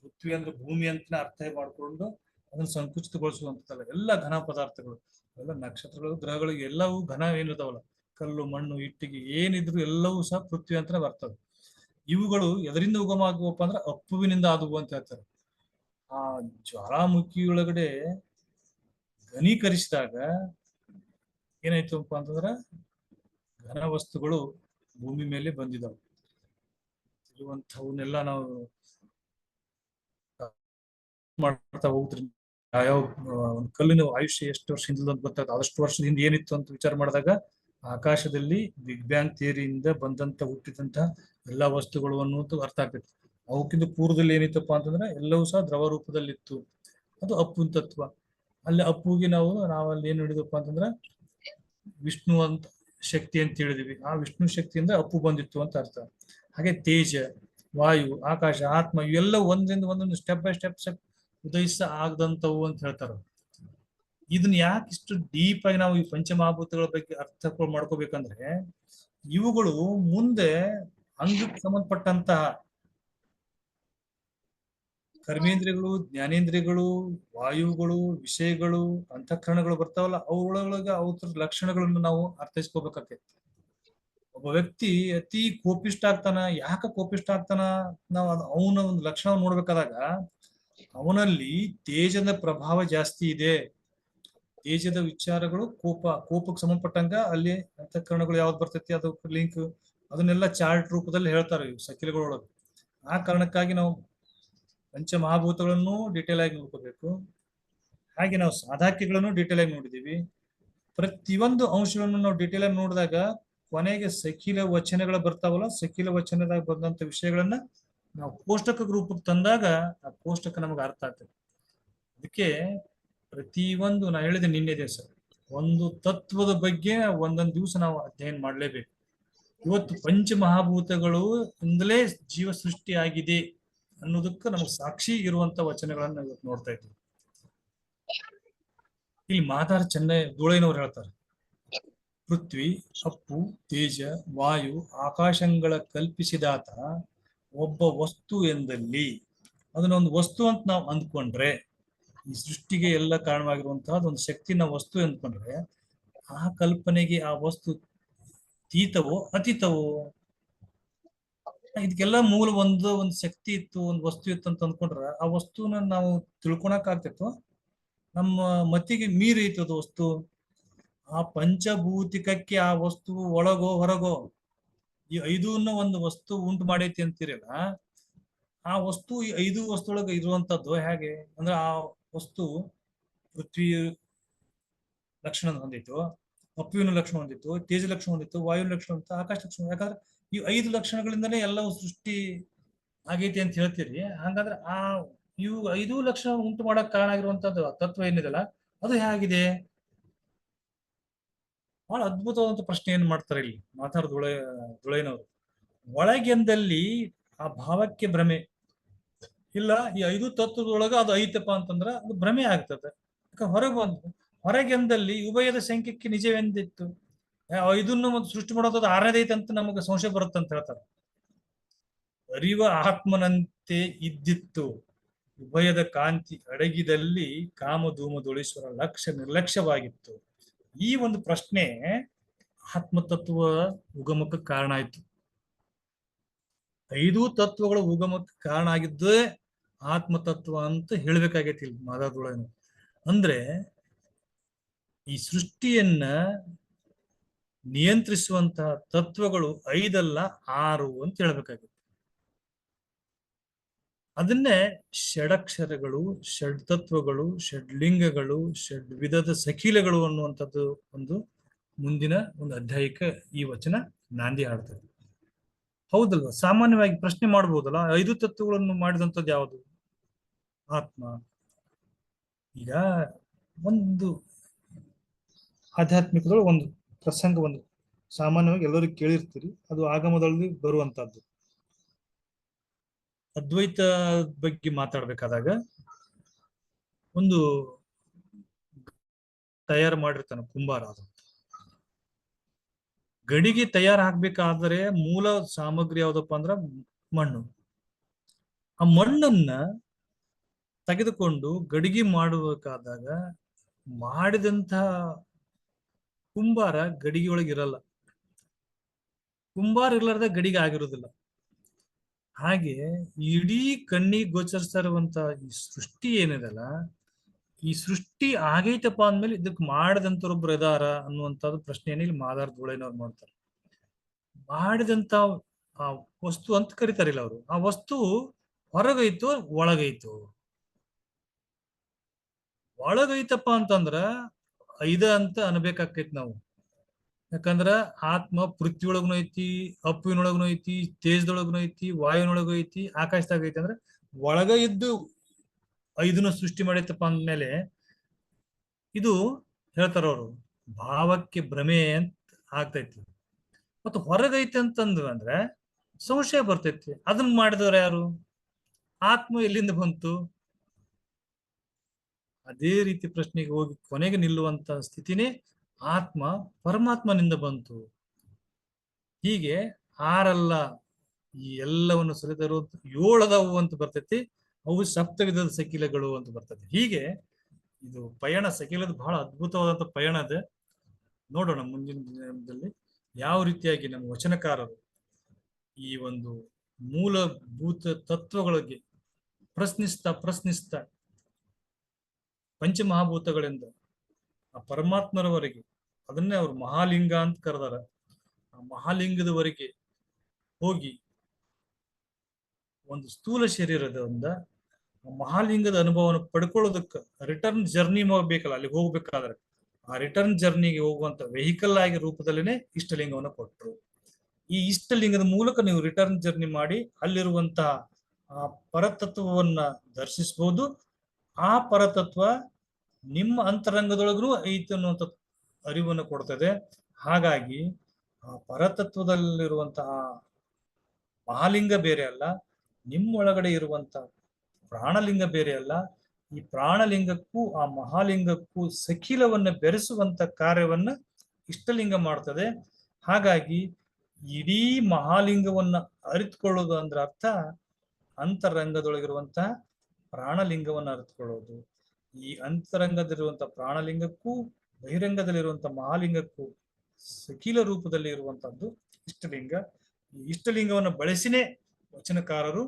ಪೃಥ್ವಿ ಅಂದ್ರೆ ಭೂಮಿ ಅಂತ ಅರ್ಥ ಮಾಡ್ಕೊಂಡು ಅದನ್ನ ಸಂಕುಚಿತಗೊಳಿಸುವಂತಲ್ಲ. ಎಲ್ಲ ಘನ ಪದಾರ್ಥಗಳು, ಎಲ್ಲ ನಕ್ಷತ್ರಗಳು, ಗ್ರಹಗಳು ಎಲ್ಲವೂ ಘನ ಏನಿರ್ತಾವಲ್ಲ, ಕಲ್ಲು, ಮಣ್ಣು, ಇಟ್ಟಿಗೆ ಏನಿದ್ರು ಎಲ್ಲವೂ ಸಹ ಪೃಥ್ವಿ ಅಂತ ಬರ್ತದೆ. ಇವುಗಳು ಎದರಿಂದ ಉಗಮ ಆಗುವಪ್ಪ ಅಂದ್ರೆ ಅಪ್ಪುವಿನಿಂದ ಆದವು ಅಂತ ಹೇಳ್ತಾರೆ. ಆ ಜ್ವಾಲಾಮುಖಿ ಒಳಗಡೆ ಘನೀಕರಿಸಿದಾಗ ಏನಾಯ್ತುಪ್ಪ ಅಂತಂದ್ರ ಘನ ವಸ್ತುಗಳು ಭೂಮಿ ಮೇಲೆ ಬಂದಿದ್ದಾವೆ. ಇರುವಂತವನ್ನೆಲ್ಲ ನಾವು ಮಾಡ್ತಾ ಹೋಗ್ತೀರಿ. ಯಾವ ಒಂದು ಕಲ್ಲಿನ ಆಯುಷ್ಯ ಎಷ್ಟು ವರ್ಷ ಹಿಂದಿಲ್ಲ ಅಂತ ಗೊತ್ತಾಗ್ತದೆ. ಅದಷ್ಟು ವರ್ಷದ ಹಿಂದೆ ಏನಿತ್ತು ಅಂತ ವಿಚಾರ ಮಾಡಿದಾಗ ಆಕಾಶದಲ್ಲಿ ಬಿಗ್ ಬ್ಯಾಂಗ್ ಥಿಯರಿಯಿಂದ ಬಂದಂತ ಹುಟ್ಟಿದಂತ ಎಲ್ಲಾ ವಸ್ತುಗಳು ಅನ್ನೋದು ಅರ್ಥ ಆಗ್ತೈತಿ. ಅವಕ್ಕಿಂತ ಪೂರ್ವದಲ್ಲಿ ಏನಿತ್ತಪ್ಪ ಅಂತಂದ್ರೆ ಎಲ್ಲವೂ ಸಹ ದ್ರವ ರೂಪದಲ್ಲಿತ್ತು. ಅದು ಅಪ್ಪುನ್ ತತ್ವ. ಅಲ್ಲಿ ಅಪ್ಪುಗೆ ನಾವಲ್ಲಿ ಏನ್ ಹೇಳಿದಪ್ಪ ಅಂತಂದ್ರೆ ವಿಷ್ಣು ಅಂತ ಶಕ್ತಿ ಅಂತ ಹೇಳಿದ್ವಿ. ಆ ವಿಷ್ಣು ಶಕ್ತಿಯಿಂದ ಅಪ್ಪು ಬಂದಿತ್ತು ಅಂತ ಅರ್ಥ. ಹಾಗೆ ತೇಜ, ವಾಯು, ಆಕಾಶ, ಆತ್ಮ ಇವೆಲ್ಲ ಒಂದರಿಂದ ಒಂದೊಂದು ಸ್ಟೆಪ್ ಬೈ ಸ್ಟೆಪ್ ಉದಯಿಸ ಆಗದಂತವು ಅಂತ ಹೇಳ್ತಾರೆ. ಇದನ್ನ ಯಾಕೆ ಇಷ್ಟು ಡೀಪ್ ಆಗಿ ನಾವು ಈ ಪಂಚಮಹಾಭೂತಗಳ ಬಗ್ಗೆ ಅರ್ಥ ಮಾಡ್ಕೋಬೇಕಂದ್ರೆ, ಇವುಗಳು ಮುಂದೆ ಅಂಗಕ್ಕೆ ಸಂಬಂಧಪಟ್ಟಂತಹ ಕರ್ಮೇಂದ್ರಿಯಗಳು, ಜ್ಞಾನೇಂದ್ರಿಯಗಳು, ವಾಯುಗಳು, ವಿಷಯಗಳು, ಅಂತಃಕರಣಗಳು ಬರ್ತಾವಲ್ಲ, ಅವುಗಳೊಳಗೆ ಅವ್ರ ಲಕ್ಷಣಗಳನ್ನು ನಾವು ಅರ್ಥೈಸ್ಕೋಬೇಕಾಗ್ತೈತಿ. ಒಬ್ಬ ವ್ಯಕ್ತಿ ಅತಿ ಕೋಪಿಷ್ಟ ಆಗ್ತಾನ. ಯಾಕೆ ಕೋಪಿಷ್ಟ ಆಗ್ತಾನ? ನಾವು ಅವನ ಒಂದು ಲಕ್ಷಣ ನೋಡ್ಬೇಕಾದಾಗ ಅವನಲ್ಲಿ ತೇಜದ ಪ್ರಭಾವ ಜಾಸ್ತಿ ಇದೆ. ತೇಜದ ವಿಚಾರಗಳು ಕೋಪಕ್ಕೆ ಸಂಬಂಧಪಟ್ಟಂಗ ಅಲ್ಲಿ ಅಂತಃಕರಣಗಳು ಯಾವ್ದು ಬರ್ತೈತಿ, ಅದು ಲಿಂಕ್, ಅದನ್ನೆಲ್ಲ ಚಾರ್ಟ್ ರೂಪದಲ್ಲಿ ಹೇಳ್ತಾರೆ ಇವು ಸಕಿಲಗಳೊಳಗೆ. ಆ ಕಾರಣಕ್ಕಾಗಿ ನಾವು ಪಂಚಮಹಾಭೂತಗಳನ್ನು ಡೀಟೇಲ್ ಆಗಿ ನೋಡ್ಕೋಬೇಕು. ಹಾಗೆ ನಾವು ಸಾಧಾಕ್ಯಗಳನ್ನು ಡೀಟೇಲ್ ಆಗಿ ನೋಡಿದೀವಿ. ಪ್ರತಿಯೊಂದು ಅಂಶಗಳನ್ನು ನಾವು ಡೀಟೇಲ್ ಆಗಿ ನೋಡಿದಾಗ ಕೊನೆಗೆ ಸಕಿಲ ವಚನಗಳು ಬರ್ತಾವಲ್ಲ, ಸಕಿಲ ವಚನದಾಗ ಬಂದಂತ ವಿಷಯಗಳನ್ನ ನಾವು ಕೋಷ್ಟಕ ರೂಪಕ್ಕೆ ತಂದಾಗ ಆ ಕೋಷ್ಟಕ ನಮಗೆ ಅರ್ಥ ಆಗ್ತದೆ. ಅದಕ್ಕೆ ಪ್ರತಿಯೊಂದು ನಾ ಹೇಳಿದೆ ನಿನ್ನೆ ದಿವಸ, ಒಂದು ತತ್ವದ ಬಗ್ಗೆ ಒಂದೊಂದು ದಿವಸ ನಾವು ಅಧ್ಯಯನ ಮಾಡಲೇಬೇಕು. ಇವತ್ತು ಪಂಚಮಹಾಭೂತಗಳು ಇಂದಲೇ ಜೀವ ಸೃಷ್ಟಿ ಆಗಿದೆ ಅನ್ನೋದಕ್ಕೆ ನಮಗೆ ಸಾಕ್ಷಿ ಇರುವಂತ ವಚನಗಳನ್ನ ನಾವು ಇವತ್ತು ನೋಡ್ತಾ ಇದ್ದೀವಿ. ಇಲ್ಲಿ ಮಾತಾಡ ಚೆನ್ನೈ ಧೂಳಯ್ಯನವ್ರು ಹೇಳ್ತಾರೆ, ಪೃಥ್ವಿ, ಅಪ್ಪು, ತೇಜ, ವಾಯು, ಆಕಾಶಗಳ ಕಲ್ಪಿಸಿದಾತ ಒಬ್ಬ ವಸ್ತು ಎಂದಲ್ಲಿ, ಅದನ್ನ ಒಂದು ವಸ್ತು ಅಂತ ನಾವು ಅಂದ್ಕೊಂಡ್ರೆ, ಈ ಸೃಷ್ಟಿಗೆ ಎಲ್ಲ ಕಾರಣವಾಗಿರುವಂತಹ ಒಂದು ಶಕ್ತಿನ ವಸ್ತು ಅಂದ್ಕೊಂಡ್ರೆ, ಆ ಕಲ್ಪನೆಗೆ ಆ ವಸ್ತು ತೀತವೋ ಅತೀತವೋ? ಇದಕ್ಕೆಲ್ಲ ಮೂಲ ಒಂದು ಶಕ್ತಿ ಇತ್ತು, ಒಂದು ವಸ್ತು ಇತ್ತು ಅಂತ ಅಂದ್ಕೊಂಡ್ರೆ ಆ ವಸ್ತುನ ನಾವು ತಿಳ್ಕೊಳಕ್ ಆಗ್ತಿತ್ತು? ನಮ್ಮ ಮತಿಗೆ ಮೀರಿ ಐತಿ ಅದು ವಸ್ತು. ಆ ಪಂಚಭೂತಿಕಕ್ಕೆ ಆ ವಸ್ತು ಒಳಗೋ ಹೊರಗೋ ಈ ಐದೂನ್ನ ಒಂದು ವಸ್ತು ಉಂಟು ಮಾಡೈತಿ ಅಂತೀರಲ್ಲ, ಆ ವಸ್ತು ಈ 5 ವಸ್ತು ಒಳಗೆ ಇರುವಂತದ್ದು ಹೇಗೆ? ಅಂದ್ರೆ ಆ ವಸ್ತು ಪೃಥ್ವಿ ಲಕ್ಷಣ ಹೊಂದಿತ್ತು, ಅಪ್ಪುವಿನ ಲಕ್ಷಣ ಹೊಂದಿತ್ತು, ತೇಜ ಲಕ್ಷಣ ಹೊಂದಿತ್ತು, ವಾಯು ಲಕ್ಷಣ ಹೊಂದಿತ್ತು, ಆಕಾಶ ಲಕ್ಷಣ. ಯಾಕಂದ್ರೆ ಈ 5 ಲಕ್ಷಣಗಳಿಂದನೇ ಎಲ್ಲವೂ ಸೃಷ್ಟಿ ಆಗೈತಿ ಅಂತ ಹೇಳ್ತೀರಿ. ಹಾಗಾದ್ರೆ ಆ ಇವು 5 ಲಕ್ಷಣ ಉಂಟು ಮಾಡಕ್ ಕಾರಣ ಆಗಿರುವಂತದ್ದು ತತ್ವ ಏನಿದೆಲ್ಲ ಅದು ಹೇಗಿದೆ? ಬಹಳ ಅದ್ಭುತವಾದಂತ ಪ್ರಶ್ನೆ ಏನ್ ಮಾಡ್ತಾರೆ ಇಲ್ಲಿ ದುಳೈನವರು. ಒಳಗೆಂದಲ್ಲಿ ಆ ಭಾವಕ್ಕೆ ಭ್ರಮೆ ಇಲ್ಲ. ಈ 5 ತತ್ವದೊಳಗ ಅದು ಐತಪ್ಪ ಅಂತಂದ್ರ ಅದು ಭ್ರಮೆ ಆಗ್ತದೆ. ಹೊರಗೆ ಬಂದು ಹೊರಗೆಂದಲ್ಲಿ ಉಭಯದ ಸಂಖ್ಯಕ್ಕೆ ನಿಜವೆಂದಿತ್ತು. 5ನ್ನು ಒಂದು ಸೃಷ್ಟಿ ಮಾಡೋದು 6ನೇದು ಐತೆ ಅಂತ ನಮಗೆ ಸಂಶಯ ಬರುತ್ತೆ ಅಂತ ಹೇಳ್ತಾರೆ. ಅರಿವ ಆತ್ಮನಂತೆ ಇದ್ದಿತ್ತು ಉಭಯದ ಕಾಂತಿ ಅಡಗಿದಲ್ಲಿ ಕಾಮಧೂಮದೊಳೀಶ್ವರ ಲಕ್ಷ್ಯ ನಿರ್ಲಕ್ಷ್ಯವಾಗಿತ್ತು. ಈ ಒಂದು ಪ್ರಶ್ನೆ ಆತ್ಮತತ್ವ ಉಗಮಕ್ಕೆ ಕಾರಣ ಆಯ್ತು. 5 ತತ್ವಗಳ ಉಗಮಕ್ಕೆ ಕಾರಣ ಆಗಿದ್ದೇ ಆತ್ಮತತ್ವ ಅಂತ ಹೇಳ್ಬೇಕಾಗೈತಿ ಇಲ್ಲಿ ಮಾದಾದೊಳನು. ಅಂದ್ರೆ ಈ ಸೃಷ್ಟಿಯನ್ನ ನಿಯಂತ್ರಿಸುವಂತಹ ತತ್ವಗಳು 5 ಅಲ್ಲ 6 ಅಂತ ಹೇಳ್ಬೇಕಾಗುತ್ತೆ. ಅದನ್ನೇ ಷಡಕ್ಷರಗಳು, ಷಡ್ತತ್ವಗಳು, ಷಡ್ಲಿಂಗಗಳು, ಷಡ್ವಿಧದ ಸಖಿಲಗಳು ಅನ್ನುವಂಥದ್ದು ಒಂದು ಮುಂದಿನ ಒಂದು ಅಧ್ಯಾಯಕ್ಕೆ ಈ ವಚನ ನಾಂದಿ ಹಾಡ್ತದೆ. ಹೌದಲ್ವಾ? ಸಾಮಾನ್ಯವಾಗಿ ಪ್ರಶ್ನೆ ಮಾಡಬಹುದಲ್ಲ, 5 ತತ್ವಗಳನ್ನು ಮಾಡಿದಂಥದ್ದು ಯಾವುದು? ಆತ್ಮ. ಈಗ ಒಂದು ಆಧ್ಯಾತ್ಮಿಕದೊಳಗೆ ಒಂದು ಪ್ರಸಂಗ, ಒಂದು ಸಾಮಾನ್ಯವಾಗಿ ಎಲ್ಲರೂ ಕೇಳಿರ್ತೀರಿ, ಅದು ಆಗಮದಲ್ಲಿ ಬರುವಂತಹದ್ದು. ಅದ್ವೈತ ಬಗ್ಗೆ ಮಾತಾಡ್ಬೇಕಾದಾಗ ಒಂದು ತಯಾರು ಮಾಡಿರ್ತಾನೆ ಕುಂಬಾರ. ಅದು ಗಡಿಗೆ ತಯಾರು ಹಾಕ್ಬೇಕಾದ್ರೆ ಮೂಲ ಸಾಮಗ್ರಿ ಯಾವ್ದಪ್ಪ ಅಂದ್ರ ಮಣ್ಣು. ಆ ಮಣ್ಣನ್ನ ತೆಗೆದುಕೊಂಡು ಗಡಿಗೆ ಮಾಡಬೇಕಾದಾಗ ಮಾಡಿದಂತಹ ಕುಂಬಾರ ಗಡಿಗೆ ಒಳಗೆ ಇರಲ್ಲ. ಕುಂಬಾರ ಇರ್ಲಾರ್ದ ಗಡಿಗೆ ಆಗಿರುವುದಿಲ್ಲ. ಹಾಗೆ ಇಡೀ ಕಣ್ಣಿಗೆ ಗೋಚರಿಸ್ತಾ ಇರುವಂತ ಈ ಸೃಷ್ಟಿ ಏನಿದೆಲ್ಲ, ಈ ಸೃಷ್ಟಿ ಆಗೈತಪ್ಪ ಅಂದ್ಮೇಲೆ ಇದಕ್ ಮಾಡಿದಂತರೊಬ್ರು ಇದಾರ ಅನ್ನುವಂಥದ್ದು ಪ್ರಶ್ನೆಯನ್ನು ಇಲ್ಲಿ ಮಾದಾರ ಧೂಳೇನವ್ರು ಮಾಡ್ತಾರೆ. ಮಾಡಿದಂತ ಆ ವಸ್ತು ಅಂತ ಕರಿತಾರಿಲ್ಲ ಅವರು. ಆ ವಸ್ತು ಹೊರಗೈತು ಒಳಗೈತು. ಒಳಗೈತಪ್ಪ ಅಂತಂದ್ರ 5 ಅಂತ ಅನ್ಬೇಕಾಕೈತಿ ನಾವು. ಯಾಕಂದ್ರ ಆತ್ಮ ಪೃಥ್ವಿಯೊಳಗನು ಐತಿ, ಅಪ್ಪುವಿನೊಳಗನು ಐತಿ, ತೇಜದೊಳಗನು ಐತಿ, ವಾಯುವಿನೊಳಗೂ ಐತಿ, ಆಕಾಶದಾಗ ಐತಿ. ಅಂದ್ರೆ ಒಳಗ ಇದ್ದು 5ನ್ನು ಸೃಷ್ಟಿ ಮಾಡೈತಪ್ಪ ಅಂದ್ಮೇಲೆ ಇದು ಹೇಳ್ತಾರ ಅವರು, ಭಾವಕ್ಕೆ ಭ್ರಮೆ ಅಂತ ಆಗ್ತೈತಿ. ಮತ್ತು ಹೊರಗೈತಿ ಅಂತಂದ್ರು ಅಂದ್ರೆ ಸಂಶಯ ಬರ್ತೈತಿ. ಅದನ್ನ ಮಾಡಿದವ್ರು ಯಾರು? ಆತ್ಮ ಎಲ್ಲಿಂದ ಬಂತು? ಅದೇ ರೀತಿ ಪ್ರಶ್ನೆಗೆ ಹೋಗಿ ಕೊನೆಗೆ ನಿಲ್ಲುವಂತ ಸ್ಥಿತಿನೇ ಆತ್ಮ ಪರಮಾತ್ಮನಿಂದ ಬಂತು. ಹೀಗೆ 6 ಅಲ್ಲ, ಈ ಎಲ್ಲವನ್ನು ಸರಿದರು 7 ಅದಾವು ಅಂತ ಬರ್ತೈತಿ. ಅವು ಸಪ್ತವಿಧದ ಸಕಿಲಗಳು ಅಂತ ಬರ್ತೈತಿ. ಹೀಗೆ ಇದು ಪಯಣ, ಸಕಿಲದ ಬಹಳ ಅದ್ಭುತವಾದಂತ ಪಯಣ ಅದ. ನೋಡೋಣ ಮುಂದಿನ ದಿನದಲ್ಲಿ ಯಾವ ರೀತಿಯಾಗಿ ನಮ್ಮ ವಚನಕಾರರು ಈ ಒಂದು ಮೂಲಭೂತ ತತ್ವಗಳಿಗೆ ಪ್ರಶ್ನಿಸ್ತಾ ಪಂಚಮಹಾಭೂತಗಳಿಂದ ಆ ಪರಮಾತ್ಮರವರೆಗೆ, ಅದನ್ನೇ ಅವರು ಮಹಾಲಿಂಗ ಅಂತ ಕರೆದಾರ. ಆ ಮಹಾಲಿಂಗದವರೆಗೆ ಹೋಗಿ ಒಂದು ಸ್ಥೂಲ ಶರೀರದಿಂದ ಮಹಾಲಿಂಗದ ಅನುಭವವನ್ನು ಪಡ್ಕೊಳ್ಳೋದಕ್ಕೆ ರಿಟರ್ನ್ ಜರ್ನಿ ಬೇಕಲ್ಲ, ಅಲ್ಲಿ ಹೋಗ್ಬೇಕಾದ್ರೆ ಆ ರಿಟರ್ನ್ ಜರ್ನಿಗೆ ಹೋಗುವಂತ ವೆಹಿಕಲ್ ಆಗಿ ರೂಪದಲ್ಲಿನೇ ಇಷ್ಟಲಿಂಗವನ್ನು ಕೊಟ್ಟರು. ಈ ಇಷ್ಟಲಿಂಗದ ಮೂಲಕ ನೀವು ರಿಟರ್ನ್ ಜರ್ನಿ ಮಾಡಿ ಅಲ್ಲಿರುವಂತಹ ಆ ಪರತತ್ವವನ್ನ ದರ್ಶಿಸಬಹುದು. ಆ ಪರತತ್ವ ನಿಮ್ಮ ಅಂತರಂಗದೊಳಗೂ ಐತಿ ಅನ್ನುವಂಥ ಅರಿವನ್ನು ಕೊಡ್ತದೆ. ಹಾಗಾಗಿ ಆ ಪರತತ್ವದಲ್ಲಿರುವಂತಹ ಮಹಾಲಿಂಗ ಬೇರೆ ಅಲ್ಲ, ನಿಮ್ಮೊಳಗಡೆ ಇರುವಂತಹ ಪ್ರಾಣಲಿಂಗ ಬೇರೆ ಅಲ್ಲ. ಈ ಪ್ರಾಣಲಿಂಗಕ್ಕೂ ಆ ಮಹಾಲಿಂಗಕ್ಕೂ ಸಖಿಲವನ್ನ ಬೆರೆಸುವಂತ ಕಾರ್ಯವನ್ನ ಇಷ್ಟಲಿಂಗ ಮಾಡ್ತದೆ. ಹಾಗಾಗಿ ಇಡೀ ಮಹಾಲಿಂಗವನ್ನ ಅರಿತುಕೊಳ್ಳೋದು ಅಂದ್ರೆ ಅರ್ಥ ಅಂತರಂಗದೊಳಗಿರುವಂತಹ ಪ್ರಾಣಲಿಂಗವನ್ನ ಅರಿತುಕೊಳ್ಳೋದು. ಈ ಅಂತರಂಗದಲ್ಲಿರುವಂತಹ ಪ್ರಾಣಲಿಂಗಕ್ಕೂ ಬಹಿರಂಗದಲ್ಲಿರುವಂತಹ ಮಹಾಲಿಂಗಕ್ಕೂ ಸಖಿಲ ರೂಪದಲ್ಲಿ ಇರುವಂತಹದ್ದು ಇಷ್ಟಲಿಂಗ. ಈ ಇಷ್ಟಲಿಂಗವನ್ನು ಬಳಸಿನೇ ವಚನಕಾರರು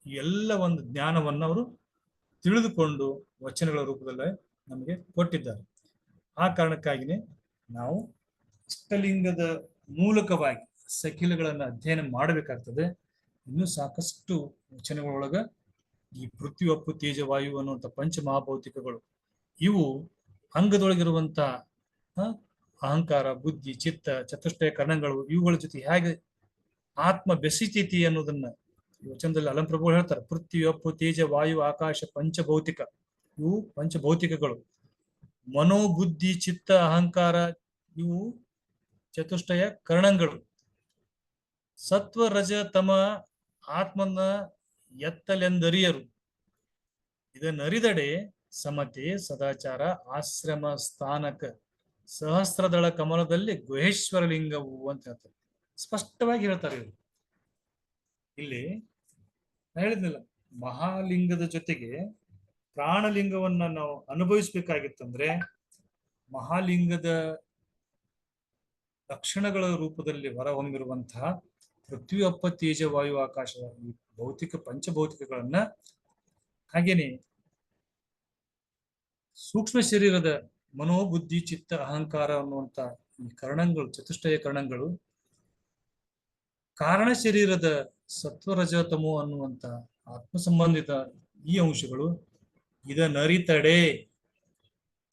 ಎಲ್ಲ ಒಂದು ಜ್ಞಾನವನ್ನು ಅವರು ತಿಳಿದುಕೊಂಡು ವಚನಗಳ ರೂಪದಲ್ಲಿ ನಮಗೆ ಕೊಟ್ಟಿದ್ದಾರೆ. ಆ ಕಾರಣಕ್ಕಾಗಿನೇ ನಾವು ಇಷ್ಟಲಿಂಗದ ಮೂಲಕವಾಗಿ ಸಖಿಲಗಳನ್ನ ಅಧ್ಯಯನ ಮಾಡಬೇಕಾಗ್ತದೆ. ಇನ್ನೂ ಸಾಕಷ್ಟು ವಚನಗಳೊಳಗ ಈ ಪೃಥ್ವಿ, ಅಪ್ಪು, ತೇಜ, ವಾಯು ಅನ್ನುವಂಥ ಪಂಚಮಹಾಭೌತಿಕಗಳು ಇವು ಅಂಗದೊಳಗಿರುವಂತ ಅಹಂಕಾರ, ಬುದ್ಧಿ, ಚಿತ್ತ, ಚತುಷ್ಟಯ ಕರ್ಣಗಳು, ಇವುಗಳ ಜೊತೆ ಹೇಗೆ ಆತ್ಮ ಬೆಸಿತೈತಿ ಅನ್ನೋದನ್ನ ಈ ವಚನದಲ್ಲಿ ಅಲಂಪ್ರಭು ಹೇಳ್ತಾರೆ. ಪೃಥ್ವಿ, ಅಪ್ಪು, ತೇಜ, ವಾಯು, ಆಕಾಶ ಪಂಚಭೌತಿಕ. ಇವು ಪಂಚಭೌತಿಕಗಳು. ಮನೋಬುದ್ಧಿ, ಚಿತ್ತ, ಅಹಂಕಾರ ಇವು ಚತುಷ್ಟಯ ಕರ್ಣಗಳು. ಸತ್ವ, ರಜ, ತಮ ಆತ್ಮನ ಎತ್ತಲೆಂದರಿಯರು. ಇದನ್ನರಿದಡೆ ಸಮತೆ, ಸದಾಚಾರ, ಆಶ್ರಮ ಸ್ಥಾನಕ ಸಹಸ್ರದಳ ಕಮಲದಲ್ಲಿ ಗುಹೇಶ್ವರ ಲಿಂಗವು ಅಂತ ಹೇಳ್ತಾರೆ. ಸ್ಪಷ್ಟವಾಗಿ ಹೇಳ್ತಾರೆ ಇವರು. ಇಲ್ಲಿ ಹೇಳಿದ್ನಲ್ಲ, ಮಹಾಲಿಂಗದ ಜೊತೆಗೆ ಪ್ರಾಣಲಿಂಗವನ್ನ ನಾವು ಅನುಭವಿಸ್ಬೇಕಾಗಿತ್ತಂದ್ರೆ ಮಹಾಲಿಂಗದ ಲಕ್ಷಣಗಳ ರೂಪದಲ್ಲಿ ಹೊರಹೊಮ್ಮಿರುವಂತಹ ಪೃಥ್ವಿ, ಅಪ್ಪ, ತೇಜ, ವಾಯು, ಆಕಾಶ ಈ ಭೌತಿಕ ಪಂಚಭೌತಿಕಗಳನ್ನ, ಹಾಗೇನೆ ಸೂಕ್ಷ್ಮ ಶರೀರದ ಮನೋಬುದ್ಧಿ, ಚಿತ್ತ, ಅಹಂಕಾರ ಅನ್ನುವಂತ ಈ ಕರ್ಣಗಳು, ಚತುಷ್ಟಯ ಕರ್ಣಗಳು ಕಾರಣ ಶರೀರದ ಸತ್ವರಜತಮೋ ಅನ್ನುವಂತ ಆತ್ಮ ಸಂಬಂಧಿತ ಈ ಅಂಶಗಳು ಇದನ್ನರಿತಡೆ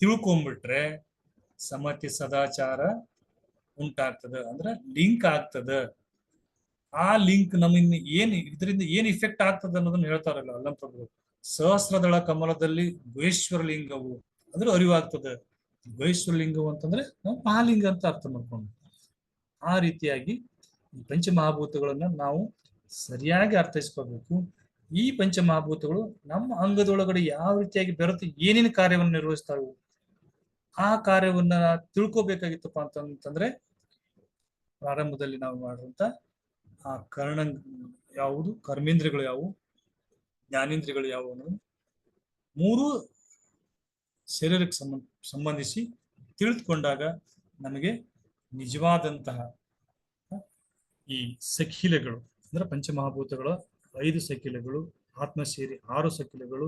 ತಿಳ್ಕೊಂಡ್ಬಿಟ್ರೆ ಸಮತಿ ಸದಾಚಾರ ಉಂಟಾಗ್ತದ, ಅಂದ್ರೆ ಲಿಂಕ್ ಆಗ್ತದ. ಆ ಲಿಂಕ್ ನಮ್ಮಿಂದ ಏನ್ ಇದರಿಂದ ಏನ್ ಇಫೆಕ್ಟ್ ಆಗ್ತದ ಅನ್ನೋದನ್ನ ಹೇಳ್ತಾರಲ್ಲ ಅಲ್ಲಂಪ್ರಭು. ಸಹಸ್ರದಳ ಕಮಲದಲ್ಲಿ ಗುಹೇಶ್ವರ ಲಿಂಗವು ಅಂದ್ರೆ ಅರಿವಾಗ್ತದೆ. ಗುಹೇಶ್ವರ ಲಿಂಗವು ಅಂತಂದ್ರೆ ನಾವು ಮಹಾಲಿಂಗ ಅಂತ ಅರ್ಥ ಮಾಡ್ಕೊಂಡು, ಆ ರೀತಿಯಾಗಿ ಈ ಪಂಚಮಹಾಭೂತಗಳನ್ನ ನಾವು ಸರಿಯಾಗಿ ಅರ್ಥೈಸ್ಕೋಬೇಕು. ಈ ಪಂಚಮಹಾಭೂತಗಳು ನಮ್ಮ ಅಂಗದೊಳಗಡೆ ಯಾವ ರೀತಿಯಾಗಿ ಬೆರೆತು ಏನೇನು ಕಾರ್ಯವನ್ನು ನಿರ್ವಹಿಸ್ತಾವೆ, ಆ ಕಾರ್ಯವನ್ನ ತಿಳ್ಕೊಬೇಕಾಗಿತ್ತಪ್ಪ ಅಂತಂದ್ರೆ ಪ್ರಾರಂಭದಲ್ಲಿ ನಾವು ಮಾಡುವಂತ ಆ ಕರ್ಣ ಯಾವುದು, ಕರ್ಮೇಂದ್ರಿಯಗಳು ಯಾವುವು, ಜ್ಞಾನೇಂದ್ರಿಯಗಳು ಯಾವುವು ಅನ್ನೋದು ಮೂರು ಶರೀರಕ್ಕೆ ಸಂಬಂಧಿಸಿ ತಿಳಿದುಕೊಂಡಾಗ ನಮಗೆ ನಿಜವಾದಂತಹ ಈ ಸಖಿಲೆಗಳು ಅಂದ್ರೆ ಪಂಚಮಹಾಭೂತಗಳ 5 ಸಖಿಲೆಗಳು, ಆತ್ಮ ಸೇರಿ 6 ಸಖಿಲೆಗಳು,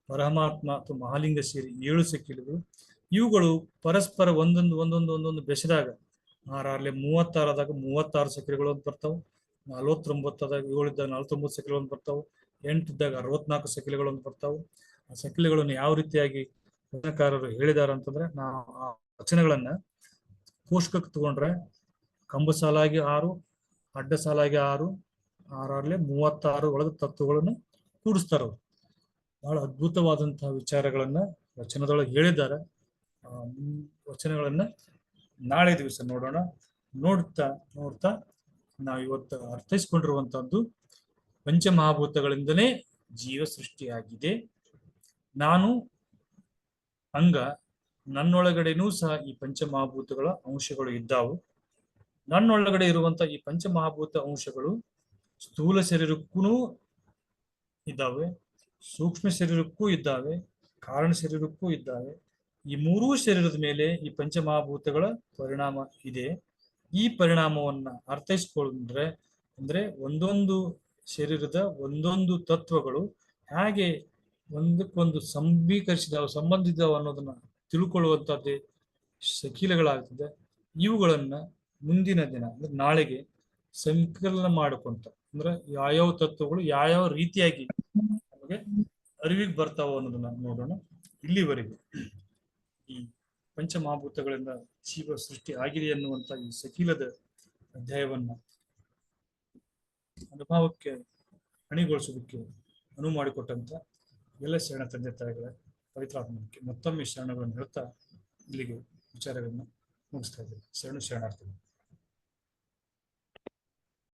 ಪರಮಾತ್ಮ ಅಥವಾ ಮಹಾಲಿಂಗ ಸೇರಿ 7 ಸಖಿಲೆಗಳು, ಇವುಗಳು ಪರಸ್ಪರ ಒಂದೊಂದು ಬೆಸೆದಾಗ 6 36 ಆದಾಗ 36 ಸಕ್ರಿಯಗಳು ಅಂತ ಬರ್ತಾವೆ. 49 ಆದಾಗ 7 ಇದ್ದಾಗ 49 ಸಕ್ರಿಯಗಳು ಅಂತ ಬರ್ತಾವೆ. 8 ಇದ್ದಾಗ 64 ಸಕ್ರಿಯಗಳು ಅಂತ ಬರ್ತಾವೆ. ಆ ಸಕ್ರಿಯಗಳನ್ನು ಯಾವ ರೀತಿಯಾಗಿ ವಚನಕಾರರು ಹೇಳಿದಾರ ಅಂತಂದ್ರೆ, ನಾವು ಆ ವಚನಗಳನ್ನ ಕೋಷ್ಟಕಕ್ಕೆ ತಗೊಂಡ್ರೆ ಕಂಬ ಸಾಲಾಗಿ 6, ಅಡ್ಡ ಸಾಲಾಗಿ 6, 6 36 ಒಳಗ ತತ್ವಗಳನ್ನು ಕೂಡಿಸ್ತಾರ. ಬಹಳ ಅದ್ಭುತವಾದಂತಹ ವಿಚಾರಗಳನ್ನ ವಚನದೊಳಗೆ ಹೇಳಿದ್ದಾರೆ. ವಚನಗಳನ್ನ ನಾಳೆ ದಿವಸ ನೋಡೋಣ. ನೋಡ್ತಾ ನಾವು ಇವತ್ತು ಅರ್ಥೈಸ್ಕೊಂಡಿರುವಂತಹದ್ದು ಪಂಚಮಹಾಭೂತಗಳಿಂದಲೇ ಜೀವ ಸೃಷ್ಟಿಯಾಗಿದೆ. ನಾನು ಹಂಗ ನನ್ನೊಳಗಡೆನೂ ಸಹ ಈ ಪಂಚಮಹಾಭೂತಗಳ ಅಂಶಗಳು ಇದ್ದಾವು. ನನ್ನೊಳಗಡೆ ಇರುವಂತ ಈ ಪಂಚಮಹಾಭೂತ ಅಂಶಗಳು ಸ್ಥೂಲ ಶರೀರಕ್ಕೂ ಇದ್ದಾವೆ, ಸೂಕ್ಷ್ಮ ಶರೀರಕ್ಕೂ ಇದ್ದಾವೆ, ಕಾರಣ ಶರೀರಕ್ಕೂ ಇದ್ದಾವೆ. ಈ ಮೂರೂ ಶರೀರದ ಮೇಲೆ ಈ ಪಂಚಮಹಾಭೂತಗಳ ಪರಿಣಾಮ ಇದೆ. ಈ ಪರಿಣಾಮವನ್ನ ಅರ್ಥೈಸ್ಕೊಂಡ್ರೆ ಅಂದ್ರೆ ಒಂದೊಂದು ಶರೀರದ ಒಂದೊಂದು ತತ್ವಗಳು ಹೇಗೆ ಒಂದಕ್ಕೊಂದು ಸಂಬಂಧಿಸಿದವು ಅನ್ನೋದನ್ನ ತಿಳ್ಕೊಳ್ಳುವಂತದ್ದೇ ಶಕೀಲಗಳಾಗ್ತದೆ. ಇವುಗಳನ್ನ ಮುಂದಿನ ದಿನ ಅಂದ್ರೆ ನಾಳೆಗೆ ಸಂಕಲನ ಮಾಡಿಕೊಂತ ಅಂದ್ರೆ ಯಾವ್ಯಾವ ತತ್ವಗಳು ಯಾವ್ಯಾವ ರೀತಿಯಾಗಿ ನಮಗೆ ಅರಿವಿಗೆ ಬರ್ತಾವ ಅನ್ನೋದನ್ನ ನೋಡೋಣ. ಇಲ್ಲಿವರೆಗೆ ಈ ಪಂಚಮಹಾಭೂತಗಳಿಂದ ಜೀವ ಸೃಷ್ಟಿ ಆಗಿದೆ ಅನ್ನುವಂತ ಈ ಸಕೀಲದ ಅಧ್ಯಾಯವನ್ನ ಅನುಭವಕ್ಕೆ ಅಣಿಗೊಳಿಸೋದಕ್ಕೆ ಅನುವು ಮಾಡಿಕೊಟ್ಟಂತ ಎಲ್ಲ ಶರಣ ತಂದೆ ತಾಯಿಗಳ ಪವಿತ್ರಾತ್ಮಕ್ಕೆ ಮತ್ತೊಮ್ಮೆ ಶರಣಗಳನ್ನು ಹೇಳ್ತಾ ಇಲ್ಲಿಗೆ ವಿಚಾರಗಳನ್ನ ಮುಗಿಸ್ತಾ ಇದ್ದೇವೆ. ಶರಣಾರ್ಥಿಗಳು.